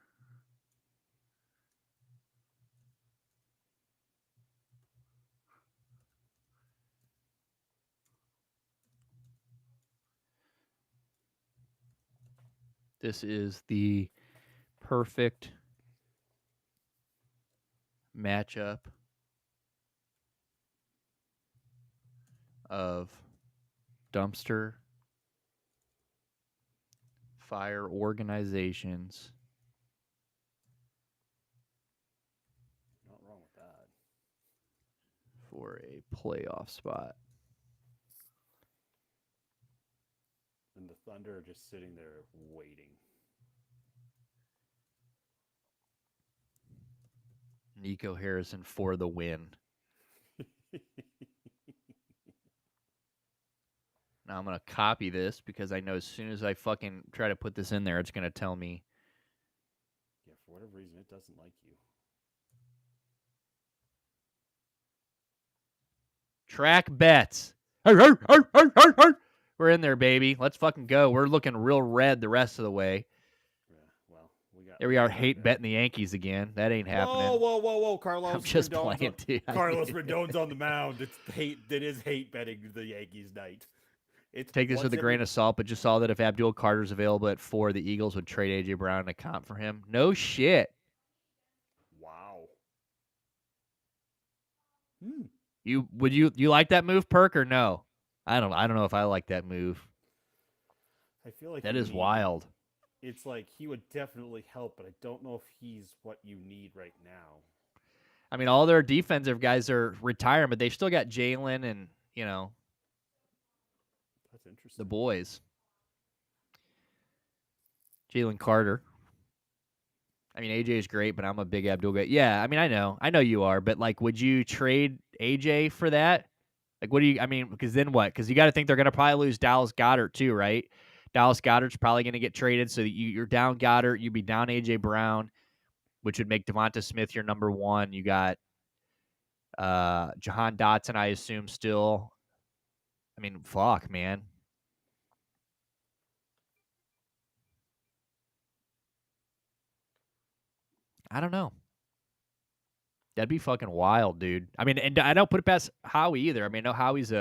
This is the perfect matchup of dumpster fire organizations. Not wrong with that. For a playoff spot. And the Thunder are just sitting there waiting. Nico Harrison for the win. Now I'm going to copy this because I know as soon as I fucking try to put this in there, it's going to tell me. Yeah, for whatever reason, it doesn't like you. Track bets. We're in there, baby. Let's fucking go. We're looking real red the rest of the way. Yeah, well, There we are, hate betting the Yankees again. That ain't happening. Whoa! I'm Carlos just Rendon's playing, dude. Carlos Rendon's on the mound. It's hate. It is hate betting the Yankees night. It's Take this with a grain of salt, but just saw that if Abdul Carter's available at 4, the Eagles would trade AJ Brown in a comp for him. No shit. Wow. You like that move, Perk, or no? I don't know if I like that move. I feel like that is wild. It's like he would definitely help, but I don't know if he's what you need right now. I mean, all their defensive guys are retiring, but they still got Jalen and, you know, that's interesting. The boys. Jalen Carter. I mean, AJ is great, but I'm a big Abdul guy. Yeah, I mean, I know you are, but like, would you trade AJ for that? Like, what do you? I mean, because then what? Because you got to think they're going to probably lose Dallas Goedert too, right? Dallas Goedert's probably going to get traded, so you're down Goddard, you'd be down AJ Brown, which would make Devonta Smith your number one. You got Jahan Dotson, I assume, still. I mean, fuck, man. I don't know. That'd be fucking wild, dude. I mean, and I don't put it past Howie either. I mean, I know Howie's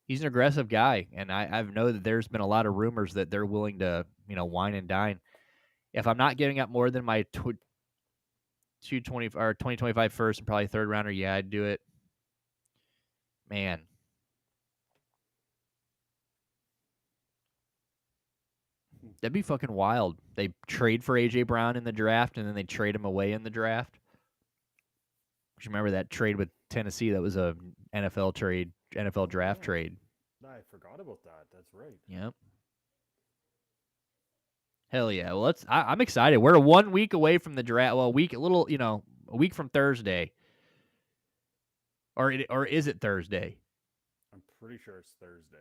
he's an aggressive guy, and I know that there's been a lot of rumors that they're willing to, wine and dine. If I'm not giving up more than my 220 or 2025 first and probably third rounder, yeah, I'd do it. Man. That'd be fucking wild. They trade for AJ Brown in the draft, and then they trade him away in the draft. You remember that trade with Tennessee? That was a NFL trade, NFL draft trade. I forgot about that. That's right. Yep. Hell yeah. Well, I'm excited. We're 1 week away from the draft. Well, a week from Thursday. Or is it Thursday? I'm pretty sure it's Thursday.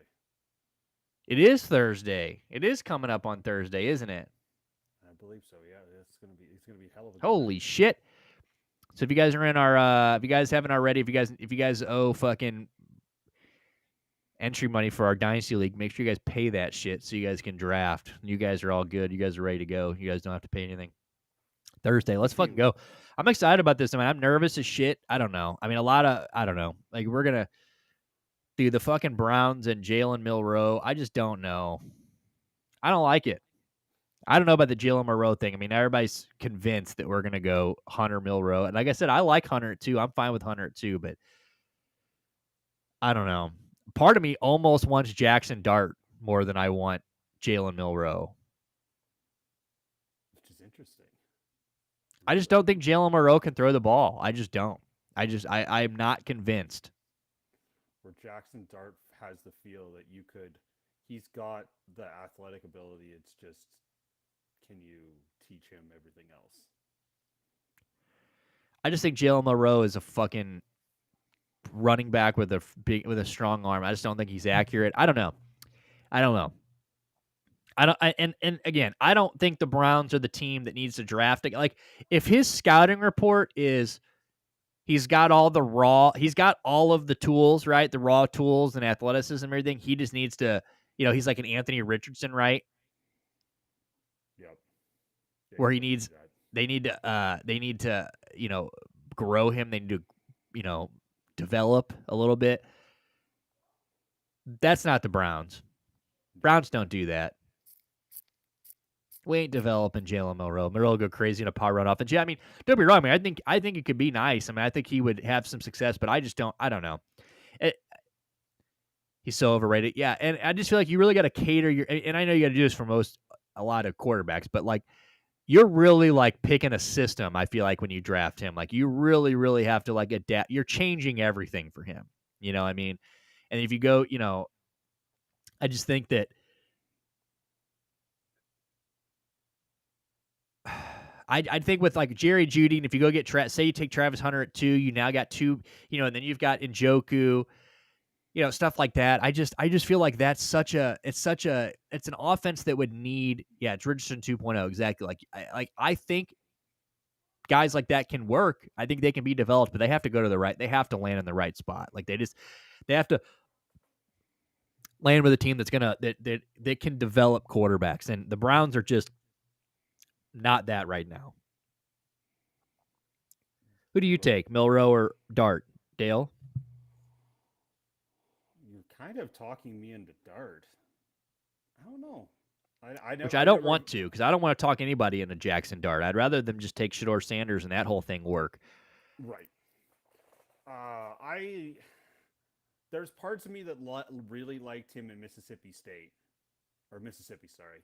It is Thursday. It is coming up on Thursday, isn't it? I believe so. Yeah, it's gonna be hell of a. Holy shit! So if you guys are in our, if you guys haven't already, if you guys owe fucking entry money for our Dynasty League, make sure you guys pay that shit so you guys can draft. You guys are all good. You guys are ready to go. You guys don't have to pay anything. Thursday, let's fucking go. I'm excited about this. I mean, I'm nervous as shit. I don't know. I mean, I don't know. Like, we're going to do the fucking Browns and Jalen Milroe. I just don't know. I don't like it. I don't know about the Jalen Milroe thing. I mean, everybody's convinced that we're going to go Hunter Milroe. And like I said, I like Hunter too. I'm fine with Hunter too, but I don't know. Part of me almost wants Jackson Dart more than I want Jalen Milroe. Which is interesting. I just don't think Jalen Milroe can throw the ball. I just don't. I'm not convinced. Where Jackson Dart has the feel that he's got the athletic ability. It's just, can you teach him everything else? I just think Jalen Milroe is a fucking running back with a strong arm. I just don't think he's accurate. I don't know. And again, I don't think the Browns are the team that needs to draft it. Like, if his scouting report is he's got all of the tools, right? The raw tools and athleticism and everything. He just needs to, he's like an Anthony Richardson, right? Yep. Yeah, where they need to, grow him. They need to, develop a little bit. That's not the Browns. Browns don't do that. We ain't developing Jalen Milroe. Milroe will go crazy in a power run offense. Yeah, I mean, don't be wrong. I mean, I think it could be nice. I mean, I think he would have some success, but I don't know. He's so overrated. Yeah, and I just feel like you really got to cater and I know you got to do this for a lot of quarterbacks, but like, you're really like picking a system. I feel like when you draft him, like, you really, really have to like adapt. You're changing everything for him. You know what I mean? And if you go, I just think that I think with like Jerry Jeudy, and if you go get say you take Travis Hunter at 2, you now got 2, and then you've got Njoku. stuff like that. I just feel like it's an offense that would need, yeah, it's Richardson 2.0, exactly. I think guys like that can work. I think they can be developed, but they have to go to they have to land in the right spot. They have to land with a team that's gonna that can develop quarterbacks, and the Browns are just not that right now. Who do you Right. take, Milrow or Dart, Dale? You're kind of talking me into Dart. I don't know. Which I I've don't never. want to, because I don't want to talk anybody into Jackson Dart. I'd rather them just take Shador Sanders and that whole thing work. Right. I there's parts of me that really liked him in Mississippi State or Mississippi, sorry.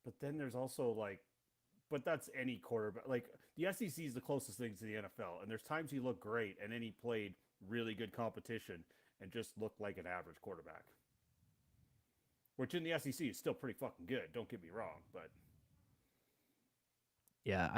But then there's also like, but that's any quarterback. Like the SEC is the closest thing to the NFL, and there's times he looked great, and then he played really good competition and just looked like an average quarterback. Which in the SEC is still pretty fucking good. Don't get me wrong, but Yeah,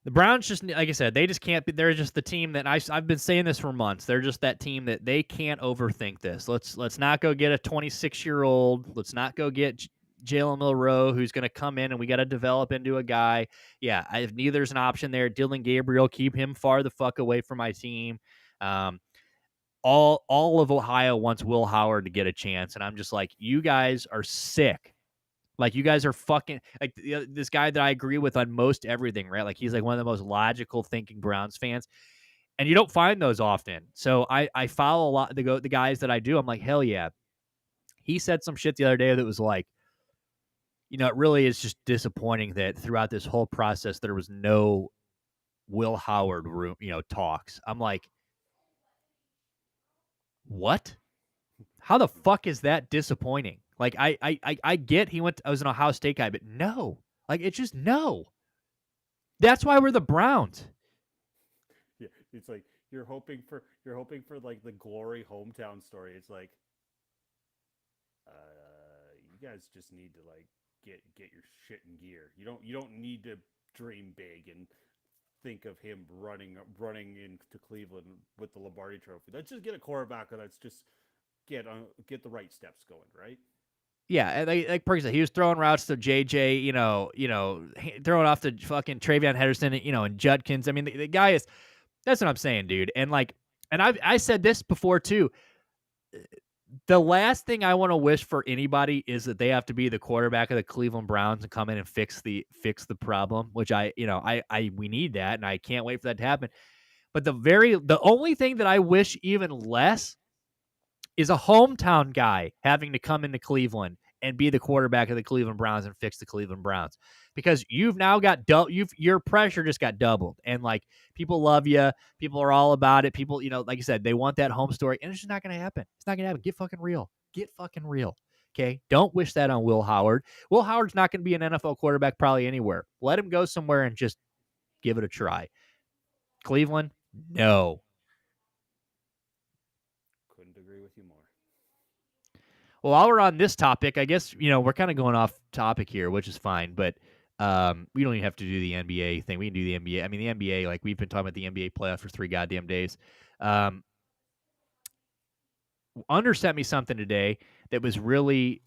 the Browns just, like I said, they just can't be. They're just the team that I've been saying this for months. They're just that team that they can't overthink this. Let's not go get a 26-year-old. Let's not go get Jalen Milrow, who's going to come in and we got to develop into a guy. Yeah, neither's an option there. Dylan Gabriel, keep him far the fuck away from my team. Um, all of Ohio wants Will Howard to get a chance, and I'm just like, you guys are sick. Like, you guys are fucking like this guy that I agree with on most everything, right? Like, he's like one of the most logical thinking Browns fans, and you don't find those often. So I follow a lot the guys that I do. I'm like, hell yeah. He said some shit the other day that was like, it really is just disappointing that throughout this whole process there was no Will Howard room, talks. I'm like, what? How the fuck is that disappointing? Like, I get I was an Ohio State guy, but no. Like, it's just no. That's why we're the Browns. yeah, it's like you're hoping for like the glory hometown story. It's like, you guys just need to like get your shit in gear. You don't need to dream big and think of him running into Cleveland with the Lombardi Trophy. Let's just get a quarterback that's just get the right steps going, right? Yeah, and like for example, he was throwing routes to JJ, throwing off to fucking Travion Henderson, and Judkins. I mean, the guy is. That's what I'm saying, dude. And like, and I said this before too. The last thing I want to wish for anybody is that they have to be the quarterback of the Cleveland Browns and come in and fix the problem, which we need that, and I can't wait for that to happen. But the only thing that I wish even less is a hometown guy having to come into Cleveland and be the quarterback of the Cleveland Browns and fix the Cleveland Browns, because you've now got your pressure just got doubled, and like, people love you, people are all about it, people, like I said, they want that home story, and it's just not going to happen. It's not going to happen. Get fucking real. Get fucking real. Okay, don't wish that on Will Howard. Will Howard's not going to be an NFL quarterback probably anywhere. Let him go somewhere and just give it a try. Cleveland, no. Couldn't agree with you more. Well, while we're on this topic, I guess, we're kind of going off topic here, which is fine, but we don't even have to do the NBA thing. We can do the NBA. I mean, the NBA, like, we've been talking about the NBA playoffs for 3 goddamn days. Under sent me something today that was really,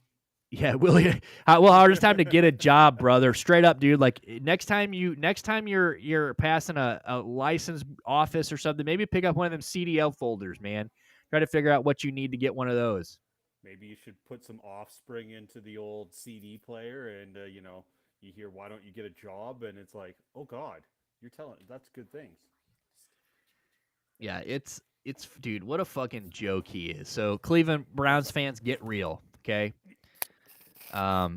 yeah, Willie. Well, Howard, it's time to get a job, brother. Straight up, dude. Like, next time you're passing a licensed office or something, maybe pick up one of them CDL folders, man. Try to figure out what you need to get one of those. Maybe you should put some Offspring into the old CD player, and you hear, "Why don't you get a job?" And it's like, "Oh God, you're telling that's good things." Yeah, it's dude, what a fucking joke he is. So Cleveland Browns fans, get real, okay? So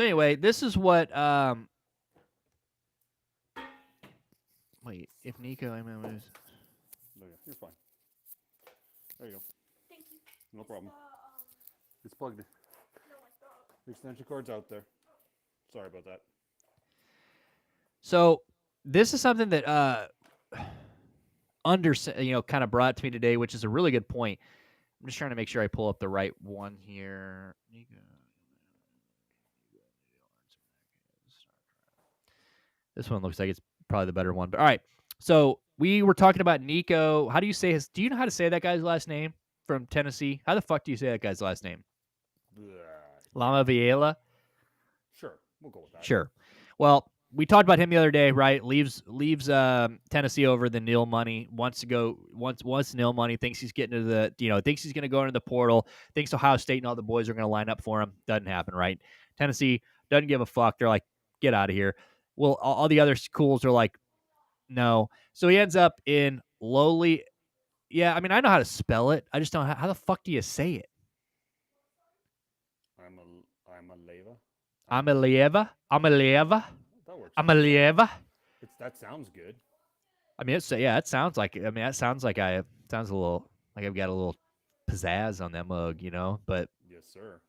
anyway, this is what wait, if Nico I mean was No, yeah, you're fine. There you go. No problem. It's plugged in. The extension cord's out there. Sorry about that. so this is something that kind of brought to me today, which is a really good point. I'm just trying to make sure I pull up the right one here. This one looks like it's probably the better one. But all right. So we were talking about Nico. How do you say his? Do you know how to say that guy's last name from Tennessee? How the fuck do you say that guy's last name? Lama Yeah. Viela. Sure. We'll go with that. Sure. Well, we talked about him the other day, right? Leaves Tennessee over the nil money. Wants to go wants nil money. Thinks he's getting to the thinks he's going to go into the portal. Thinks Ohio State and all the boys are going to line up for him. Doesn't happen, right? Tennessee doesn't give a fuck. They're like, get out of here. Well, all the other schools are like, no. So he ends up in lowly. Yeah, I mean, I know how to spell it. I just don't. How the fuck do you say it? I'm a leva. Amelieva. That works. Amelieva. That sounds good. I mean, it sounds like. I mean, that sounds like sounds a little like I've got a little pizzazz on that mug, But Yes, sir.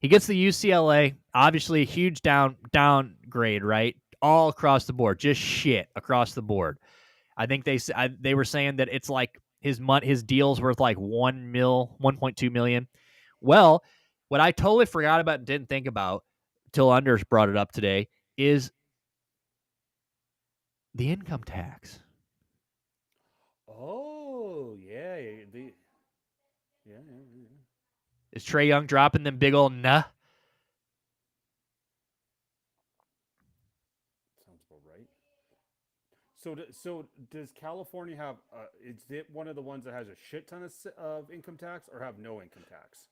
he gets the UCLA. Obviously, a huge downgrade, right? All across the board, just shit across the board. I think they were saying that it's like his deal's worth like 1.2 million. Well, what I totally forgot about and didn't think about till Anders brought it up today is the income tax. Oh yeah, yeah. Is Trae Young dropping them big old nah? Sounds about right. So does California have? Is it one of the ones that has a shit ton of income tax, or have no income tax?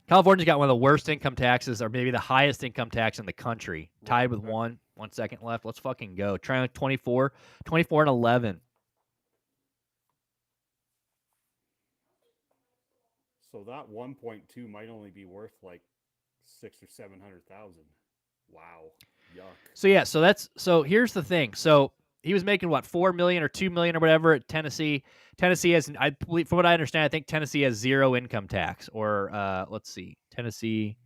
California's got one of the worst income taxes, or maybe the highest income tax in the country, tied with Okay. 1 second left. Let's fucking go. Trying 24 and 11. So that 1.2 might only be worth like 600,000 or 700,000. Wow. Yuck. So here's the thing. So he was making what, 4 million or 2 million or whatever at Tennessee. Tennessee has, I believe, from what I understand, I think Tennessee has zero income tax. Or let's see, Tennessee.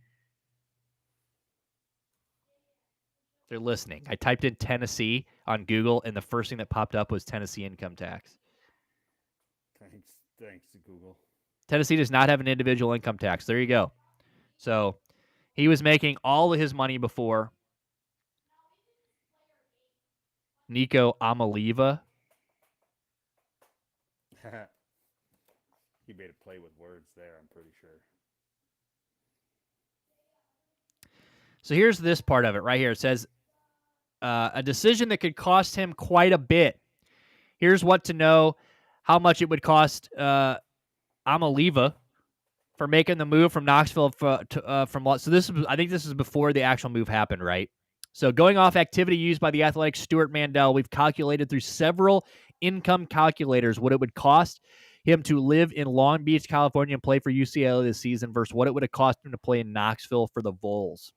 They're listening. I typed in Tennessee on Google, and the first thing that popped up was Tennessee income tax. Thanks to Google. Tennessee does not have an individual income tax. There you go. So he was making all of his money before. Nico Amaliva. He made a play with words there, I'm pretty sure. So here's this part of it right here. It says a decision that could cost him quite a bit. Here's what to know: how much it would cost Amaliva for making the move from Knoxville from. So I think this is before the actual move happened, right? So going off activity used by the Athletic Stuart Mandel, we've calculated through several income calculators what it would cost him to live in Long Beach, California, and play for UCLA this season versus what it would have cost him to play in Knoxville for the Vols.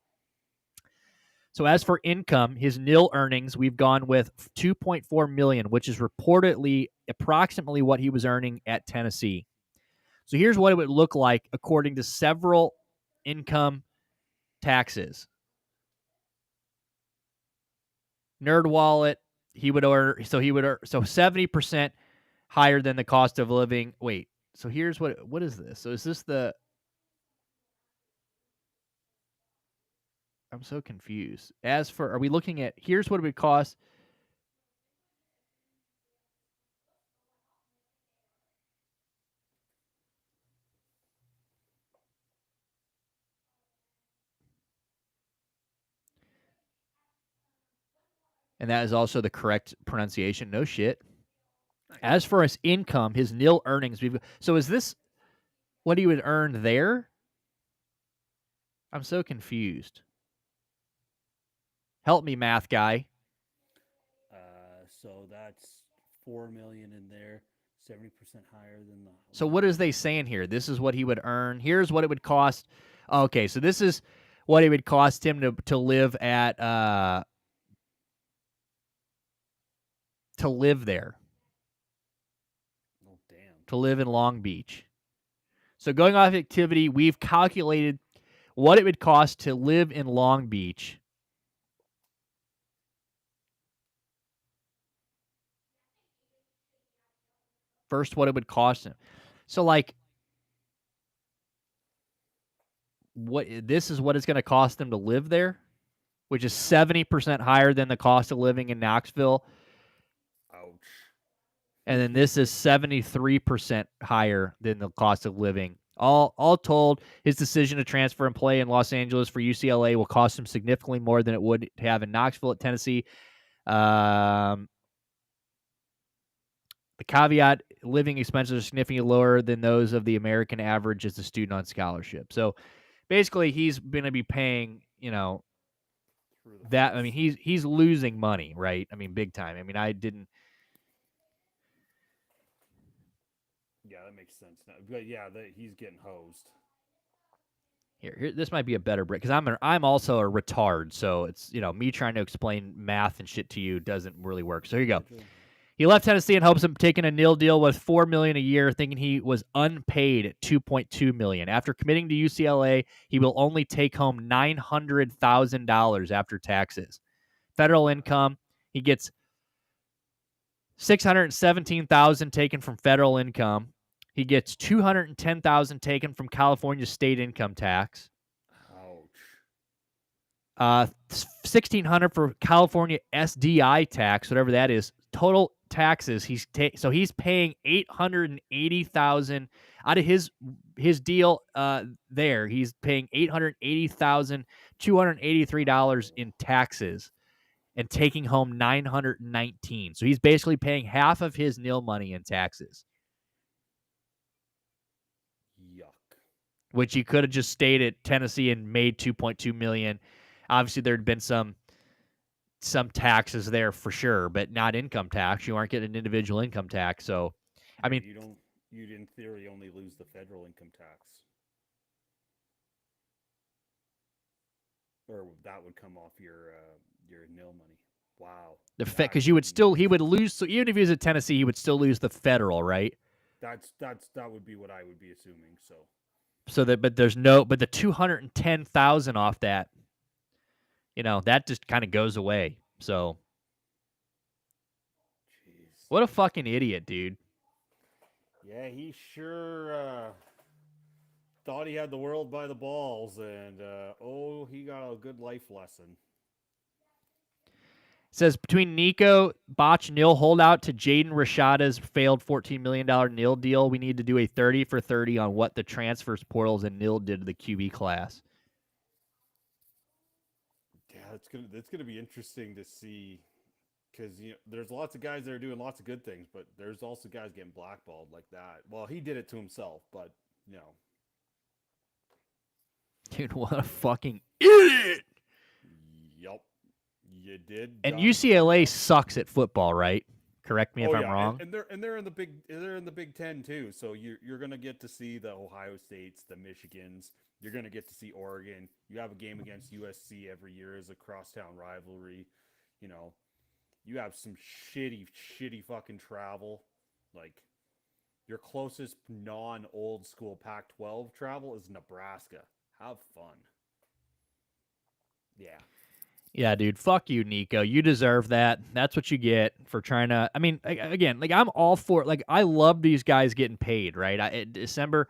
So as for income, his nil earnings, we've gone with 2.4 million, which is reportedly approximately what he was earning at Tennessee. So here's what it would look like according to several income taxes. NerdWallet, he would earn 70% higher than the cost of living. Wait, so here's what is this? So is this the I'm so confused. As for, are we looking at, here's what it would cost. And that is also the correct pronunciation. No shit. Nice. As for his income, his nil earnings, so is this what he would earn there? I'm so confused. Help me, math guy. So that's 4 million in there, 70% higher than the. So what is they saying here? This is what he would earn. Here's what it would cost. Okay, so this is what it would cost him to live at to live there. Oh damn. To live in Long Beach. So going off activity, we've calculated what it would cost to live in Long Beach. First, what it would cost him. So, like, this is what it's going to cost them to live there? which is Yeah. 70% higher than the cost of living in Knoxville. Ouch. And then this is 73% higher than the cost of living. All told, his decision to transfer and play in Los Angeles for UCLA will cost him significantly more than it would have in Knoxville at Tennessee. Um, the caveat: living expenses are significantly lower than those of the American average as a student on scholarship. So basically, he's going to be paying, Through the that. I mean, face. he's losing money, right? I mean, big time. I mean, I didn't. Yeah, that makes sense now. But yeah, he's getting hosed. Here, this might be a better break because I'm also a retard, so it's me trying to explain math and shit to you doesn't really work. So here you go. Gotcha. He left Tennessee in hopes of taking a nil deal with $4 million a year, thinking he was unpaid at $2.2 million. After committing to UCLA, he will only take home $900,000 after taxes. Federal income, he gets $617,000 taken from federal income. He gets $210,000 taken from California state income tax. Ouch. 1,600 for California SDI tax, whatever that is. Total taxes. So he's paying 880,000 out of his deal. There, he's paying $880,283 in taxes and taking home 919. So he's basically paying half of his nil money in taxes, Yuck. which he could have just stayed at Tennessee and made 2.2 million. Obviously, there'd been some taxes there for sure, but not income tax. You aren't getting an individual income tax. So, I Yeah, mean, you don't. You'd in theory only lose the federal income tax, or that would come off your nil money. Wow, the that's because you would still he nuts. would lose. So even if he was at Tennessee, he would still lose the federal, right? That would be what I would be assuming. So, So that, but the 210,000 off that, that just kind of goes away. So jeez. what a fucking idiot, dude. Yeah, he sure thought he had the world by the balls, and oh, he got a good life lesson. Says between Nico botch nil holdout to Jaden Rashada's failed $14 million nil deal, we need to do a 30 for 30 on what the transfers portals and nil did to the QB class. Yeah, it's gonna be interesting to see because there's lots of guys that are doing lots of good things, but there's also guys getting blackballed like that. Well, he did it to himself, but you know, Dude, what a fucking idiot. yup, you did And done UCLA yup. sucks at football, right? Correct me if Oh I'm yeah, wrong. and they're in the Big Ten too. So you're gonna get to see the Ohio States, the Michigans. You're gonna get to see Oregon. You have a game against USC every year as a crosstown rivalry. You know, you have some shitty fucking travel. Like your closest non old school Pac-12 travel is Nebraska. Have fun. Yeah. Yeah, dude, fuck you, Nico. You deserve that. That's what you get for trying to. I mean, again, like I'm all for. Like I love these guys getting paid, right? In December,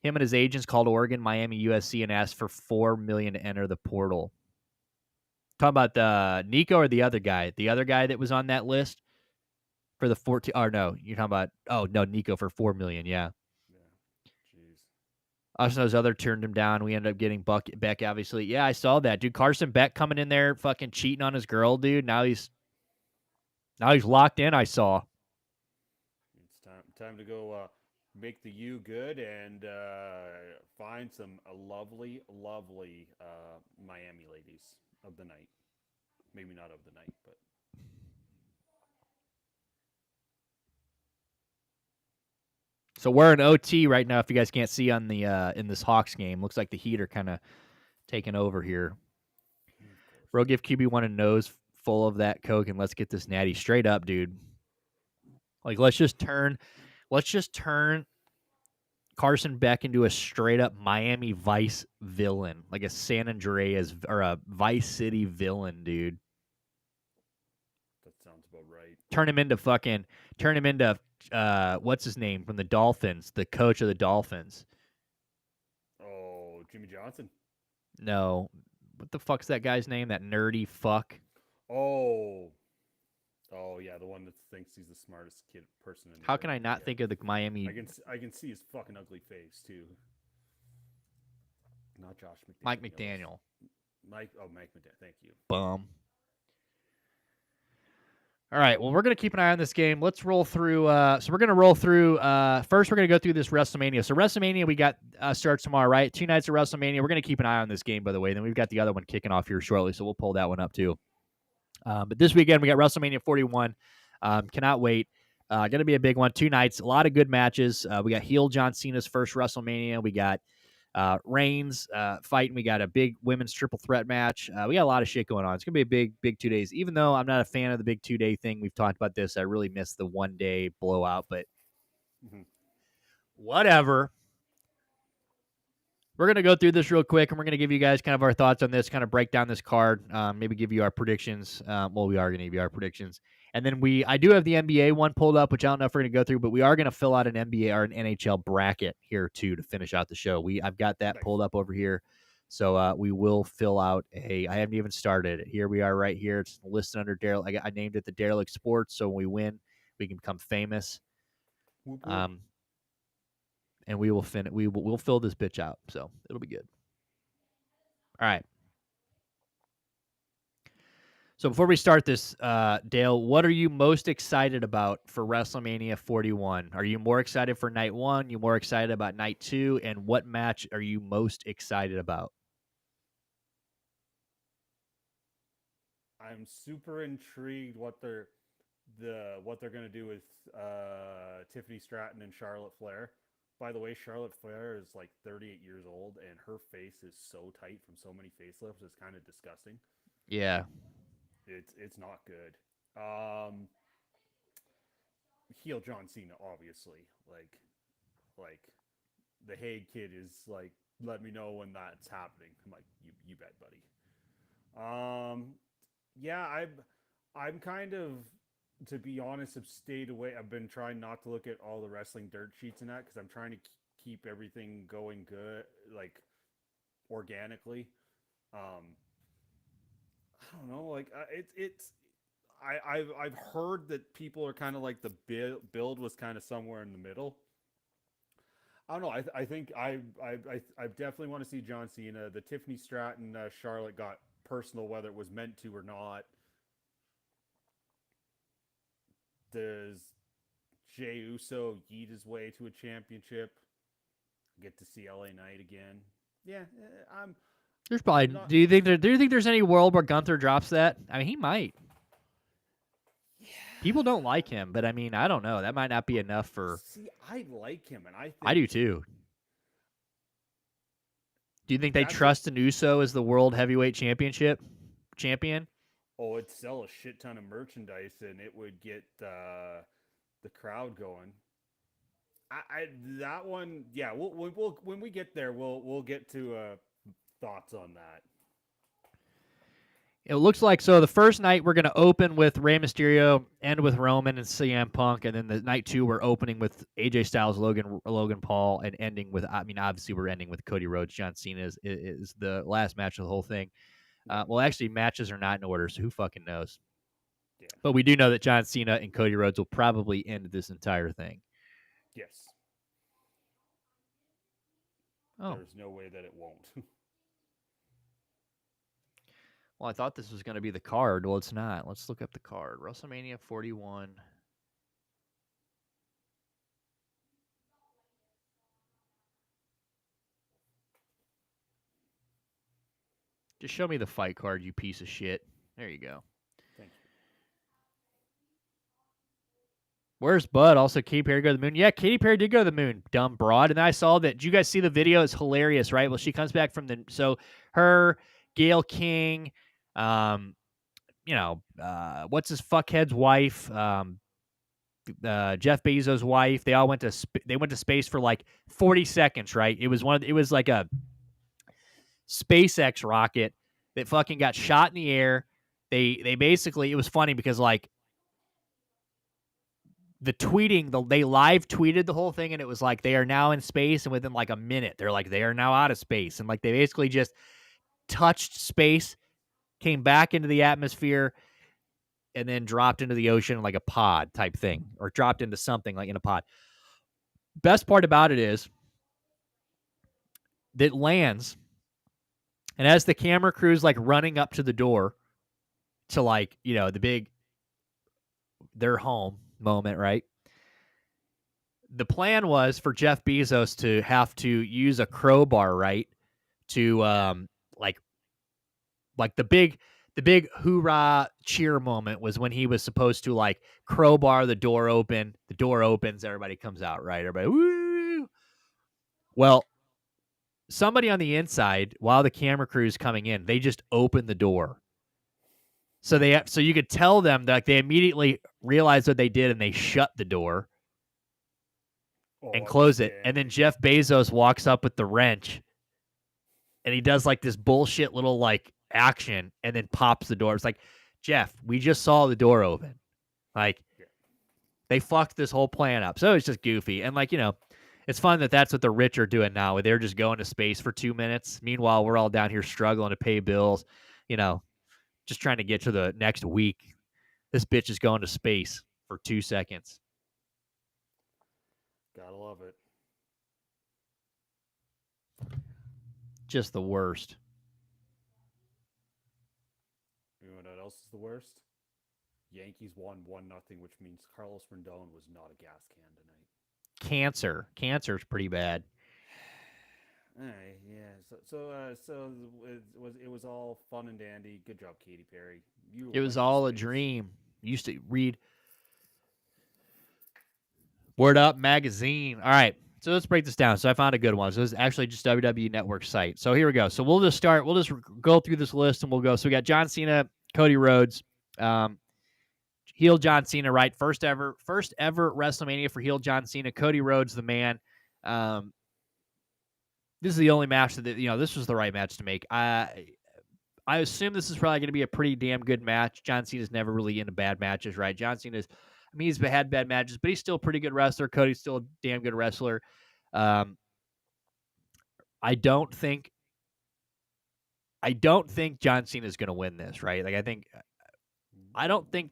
him and his agents called Oregon, Miami, USC, and asked for $4 million to enter the portal. Talking about the Nico or the other guy? The other guy that was on that list for the 14. Or no, you're talking about. Oh no, Nico for $4 million. Yeah. Yeah. Jeez. Us and those other turned him down. We ended up getting Beck, obviously. Yeah, I saw that, dude. Carson Beck coming in there, fucking cheating on his girl, dude. Now he's locked in. I saw. It's time to go make the U good and find some lovely Miami ladies of the night. Maybe not of the night, but So we're in OT right now. If you guys can't see on the in this Hawks game, looks like the Heat are kind of taking over here. of course. Bro, give QB1 a nose full of that Coke and let's get this natty straight up, dude. Like let's just turn Carson Beck into a straight up Miami Vice villain, like a San Andreas or a Vice City villain, dude. That sounds about right. Turn him into what's his name from the Dolphins, the coach of the Dolphins. Oh, Jimmy Johnson. No, what the fuck's that guy's name? That nerdy fuck. Oh, yeah, the one that thinks he's the smartest person in the How can I world. not Yeah, think of the Miami I can see his fucking ugly face too. Not Josh Mike McDaniels. McDaniel Mike McDaniel. Thank you. bum? All right. Well, we're going to keep an eye on this game. Let's roll through. So we're going to roll through. First, we're going to go through this WrestleMania. So WrestleMania, we got starts tomorrow, right? 2 nights of WrestleMania. We're going to keep an eye on this game, by the way. Then we've got the other one kicking off here shortly, so we'll pull that one up too. But this weekend, we got WrestleMania 41. Cannot wait. Going to be a big one. 2 nights. A lot of good matches. We got heel John Cena's first WrestleMania. We got Reigns fighting. We got a big women's triple threat match. We got a lot of shit going on. It's gonna be a big 2 days. Even though I'm not a fan of the big 2 day thing, we've talked about this. I really miss the 1 day blowout, but whatever. We're going to go through this real quick, and we're going to give you guys kind of our thoughts on this, kind of break down this card, maybe give you our predictions. Well, we are going to give you our predictions. And then I do have the NBA one pulled up, which I don't know if we're going to go through, but we are going to fill out an NBA or an NHL bracket here, too, to finish out the show. I've got that pulled up over here. So we will fill out I haven't even started it. Here we are right here. It's listed under Derelict. I named it the Derelict Sports, so when we win, we can become famous. Whoop, whoop. And we will we'll fill this bitch out, so it'll be good. All right. So before we start this, Dale, what are you most excited about for WrestleMania 41? Are you more excited for night 1? You more excited about night 2? And what match are you most excited about? I'm super intrigued what they're gonna do with Tiffany Stratton and Charlotte Flair. By the way, Charlotte Flair is like 38 years old, and her face is so tight from so many facelifts. It's kind of disgusting. Yeah, it's not good. Heel John Cena, obviously. Like the Hague kid is like, let me know when that's happening. I'm like, you bet, buddy. Yeah, I'm kind of, to be honest, have stayed away. I've been trying not to look at all the wrestling dirt sheets and that because I'm trying to keep everything going good, like organically. I don't know, like I've heard that people are kind of like the build was kind of somewhere in the middle. I don't know. I think I definitely want to see John Cena. The Tiffany Stratton Charlotte got personal, whether it was meant to or not. Does Jey Uso yeet his way to a championship? Get to see LA Knight again. Yeah, I'm. there's probably. Not, Do you think there's any world where Gunther drops that? I mean, he might. yeah. People don't like him, but I mean, I don't know. That might not be enough for. See, I like him, and I think I do too. Do you think they that's trust an Uso as the World Heavyweight Championship champion? Oh, it'd sell a shit ton of merchandise, and it would get the crowd going. I that one, yeah. We'll when we get there, we'll get to thoughts on that. It looks like so. The first night we're going to open with Rey Mysterio, end with Roman and CM Punk, and then the night 2 we're opening with AJ Styles, Logan Paul, and ending with. I mean, obviously we're ending with Cody Rhodes. John Cena is the last match of the whole thing. Well, actually, matches are not in order, so who fucking knows? Yeah. But we do know that John Cena and Cody Rhodes will probably end this entire thing. Yes. Oh. There's no way that it won't. Well, I thought this was going to be the card. Well, it's not. Let's look up the card. WrestleMania 41. Just show me the fight card, you piece of shit. There you go. Thank you. Where's Bud? Also, Katy Perry go to the moon. Yeah, Katy Perry did go to the moon, dumb broad. And then I saw that. Did you guys see the video? It's hilarious, right? Well, she comes back from the her, Gail King, what's his fuckhead's wife, Jeff Bezos' wife. They all went to space for like 40 seconds, right? It was like a SpaceX rocket that fucking got shot in the air. They basically, it was funny because like the tweeting, they live tweeted the whole thing, and it was like they are now in space, and within like a minute they're like they are now out of space, and like they basically just touched space, came back into the atmosphere, and then dropped into the ocean like a pod type thing, or dropped into something like in a pod. Best part about it is that it lands, and as the camera crew's like running up to the door to like, the big their home moment, right? The plan was for Jeff Bezos to have to use a crowbar, right? To like the big hoorah cheer moment was when he was supposed to like crowbar the door open. The door opens, everybody comes out, right? Everybody, woo! Well, somebody on the inside, while the camera crew is coming in, they just opened the door. So you could tell them that like, they immediately realized what they did and they shut the door and Oh, close it. And then outstanding. Jeff Bezos walks up with the wrench and he does like this bullshit little like action and then pops the door. It's like, Jeff, we just saw the door open. Like, Yeah. they fucked this whole plan up. So it's just goofy. And like, it's fun that that's what the rich are doing now. They're just going to space for 2 minutes. Meanwhile, we're all down here struggling to pay bills, just trying to get to the next week. This bitch is going to space for 2 seconds. Gotta love it. Just the worst. You know what else is the worst? Yankees won 1-0, which means Carlos Rendon was not a gas can tonight. Cancer's pretty bad. Yeah. So it was all fun and dandy. Good job, Katy Perry. It was all a dream. Used to read Word Up magazine. All right. So let's break this down. So I found a good one. So this is actually just WWE Network site. So here we go. So we'll just start. We'll just go through this list and we'll go. So we got John Cena, Cody Rhodes, heel John Cena, right? First ever WrestleMania for heel John Cena. Cody Rhodes, the man. This is the only match that this was the right match to make. I assume this is probably going to be a pretty damn good match. John Cena's never really into bad matches, right? John Cena's, he's had bad matches, but he's still a pretty good wrestler. Cody's still a damn good wrestler. I don't think John Cena is going to win this, right? Like, I don't think.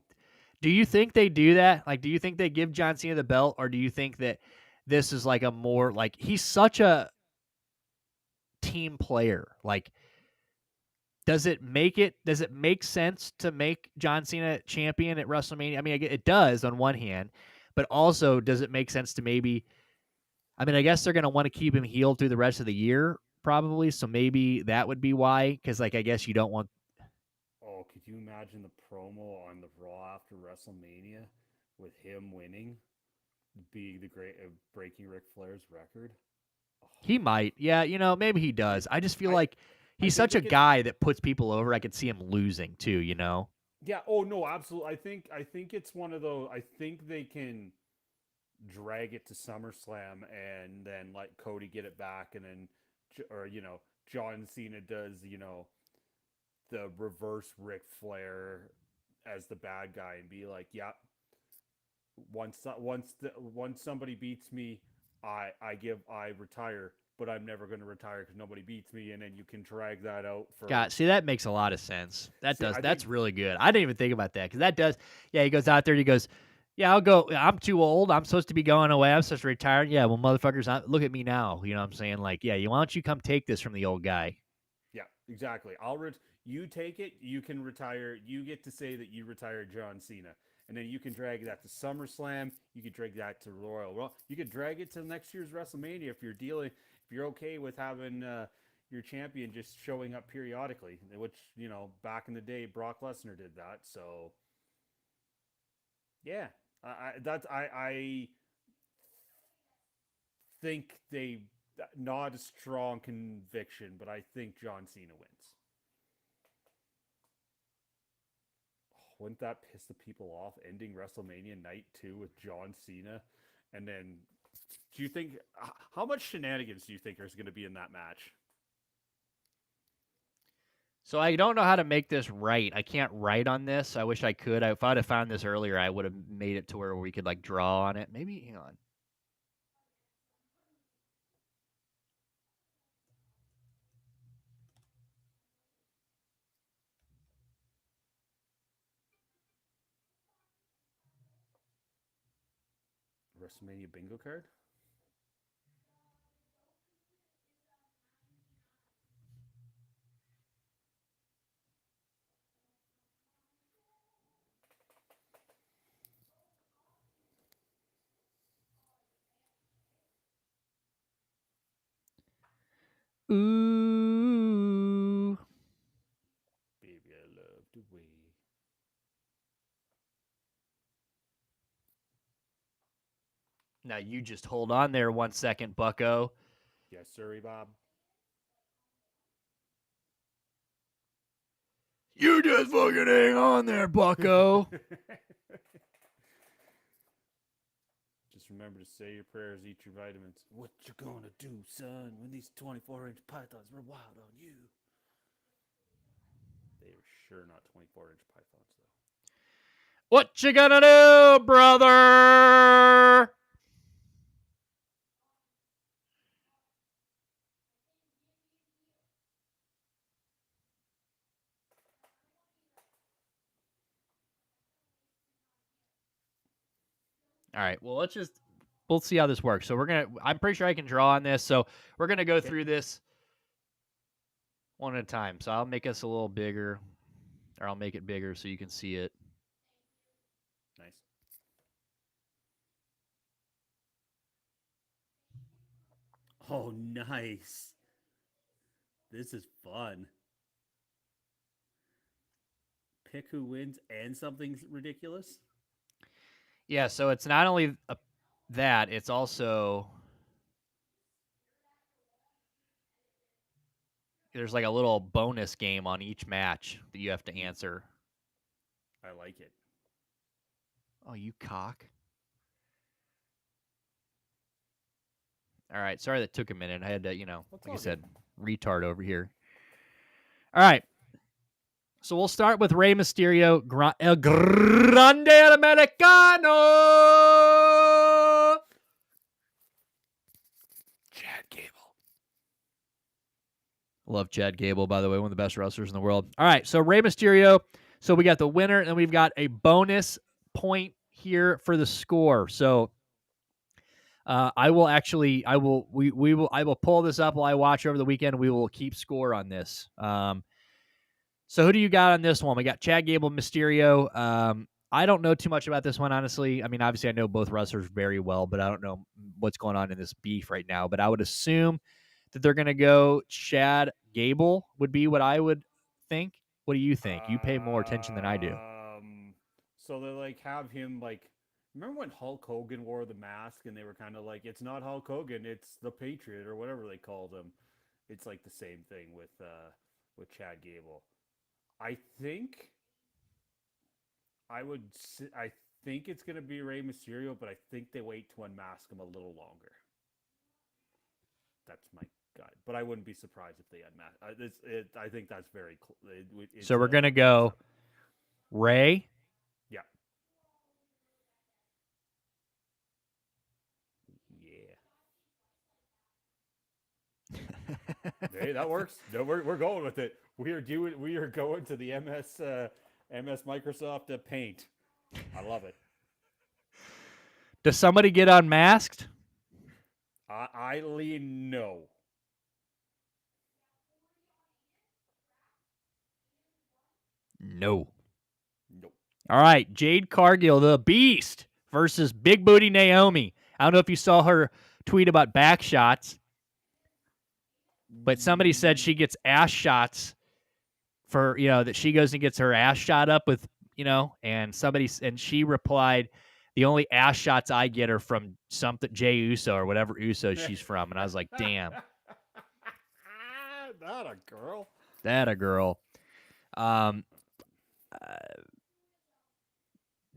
Do you think they do that? Like, do you think they give John Cena the belt, or do you think that this is like a more like he's such a team player? Like, does it make sense to make John Cena champion at WrestleMania? I mean, it does on one hand, but also does it make sense to maybe? I mean, I guess they're going to want to keep him healed through the rest of the year, probably. So maybe that would be why, because like I guess you don't want. Oh, could you imagine the promo on the Raw after WrestleMania with him winning, being the great breaking Ric Flair's record? Oh, He might, yeah. Maybe he does. I just feel I like I he's think such they a could. guy that puts people over. I could see him losing too. Yeah. Oh no, absolutely. I think it's one of those. I think they can drag it to SummerSlam and then let Cody get it back, and then or John Cena does the reverse Ric Flair as the bad guy and be like, yeah, once somebody beats me, I retire, but I'm never going to retire because nobody beats me, and then you can drag that out for. God, see, that makes a lot of sense. See, I think That's really good. I didn't even think about that because that does. Yeah, he goes out there. And he goes, "Yeah, I'll go. I'm too old. I'm supposed to be going away. I'm supposed to retire. Yeah, well, motherfuckers, look at me now. You know what I'm saying? Like, yeah, why don't you come take this from the old guy? Yeah, exactly. You take it. You can retire. You get to say that you retired John Cena, and then you can drag that to SummerSlam. You could drag that to Royal. Well, you could drag it to next year's WrestleMania if you're dealing. If you're okay with having your champion just showing up periodically, which back in the day Brock Lesnar did that. So yeah, I think they not a strong conviction, but I think John Cena wins. Wouldn't that piss the people off? Ending WrestleMania night 2 with John Cena, and then do you think how much shenanigans do you think there's going to be in that match? So I don't know how to make this right. I can't write on this. I wish I could. If I'd have found this earlier, I would have made it to where we could like draw on it. Maybe hang on. WrestleMania bingo card. Ooh. Baby, I love the way. Now you just hold on there 1 second, bucko. Yes, sir, Bob. You just fucking hang on there, bucko. Just remember to say your prayers, eat your vitamins. What you gonna do, son, when these 24-inch pythons run wild on you? They are sure not 24-inch pythons, though. What you gonna do, brother? All right. Well, we'll see how this works. So I'm pretty sure I can draw on this. So we're gonna go through this one at a time. So I'll make us a little bigger, or I'll make it bigger so you can see it. Nice. Oh, nice. This is fun. Pick who wins and something ridiculous. Yeah. So it's not only that; it's also there's like a little bonus game on each match that you have to answer. I like it. Oh, you cock. All right. Sorry that took a minute. I had to, That's like I all good. said, retard over here. All right. So we'll start with Rey Mysterio, El Grande Americano. Chad Gable. Love Chad Gable, by the way, one of the best wrestlers in the world. All right, so Rey Mysterio. So we got the winner, and we've got a bonus point here for the score. So I will pull this up while I watch over the weekend. We will keep score on this. So who do you got on this one? We got Chad Gable, Mysterio. I don't know too much about this one, honestly. I mean, obviously, I know both wrestlers very well, but I don't know what's going on in this beef right now. But I would assume that they're going to go Chad Gable would be what I would think. What do you think? You pay more attention than I do. So they like have him like. Remember when Hulk Hogan wore the mask and they were kind of like, it's not Hulk Hogan, it's the Patriot or whatever they called him. It's like the same thing with Chad Gable. I think I would. I think it's gonna be Rey Mysterio, but I think they wait to unmask him a little longer. That's my gut, but I wouldn't be surprised if they unmask. I think that's very. So we're gonna go Ray. Yeah. Yeah. Hey, that works. No, we're going with it. We are going to the MS Microsoft Paint. I love it. Does somebody get unmasked? I lean no. No. Nope. All right, Jade Cargill, the Beast, versus Big Booty Naomi. I don't know if you saw her tweet about back shots, but somebody said she gets ass shots for, that she goes and gets her ass shot up with, and she replied, the only ass shots I get are from something Jay Uso or whatever Uso she's from. And I was like, damn. Not a girl. That a girl.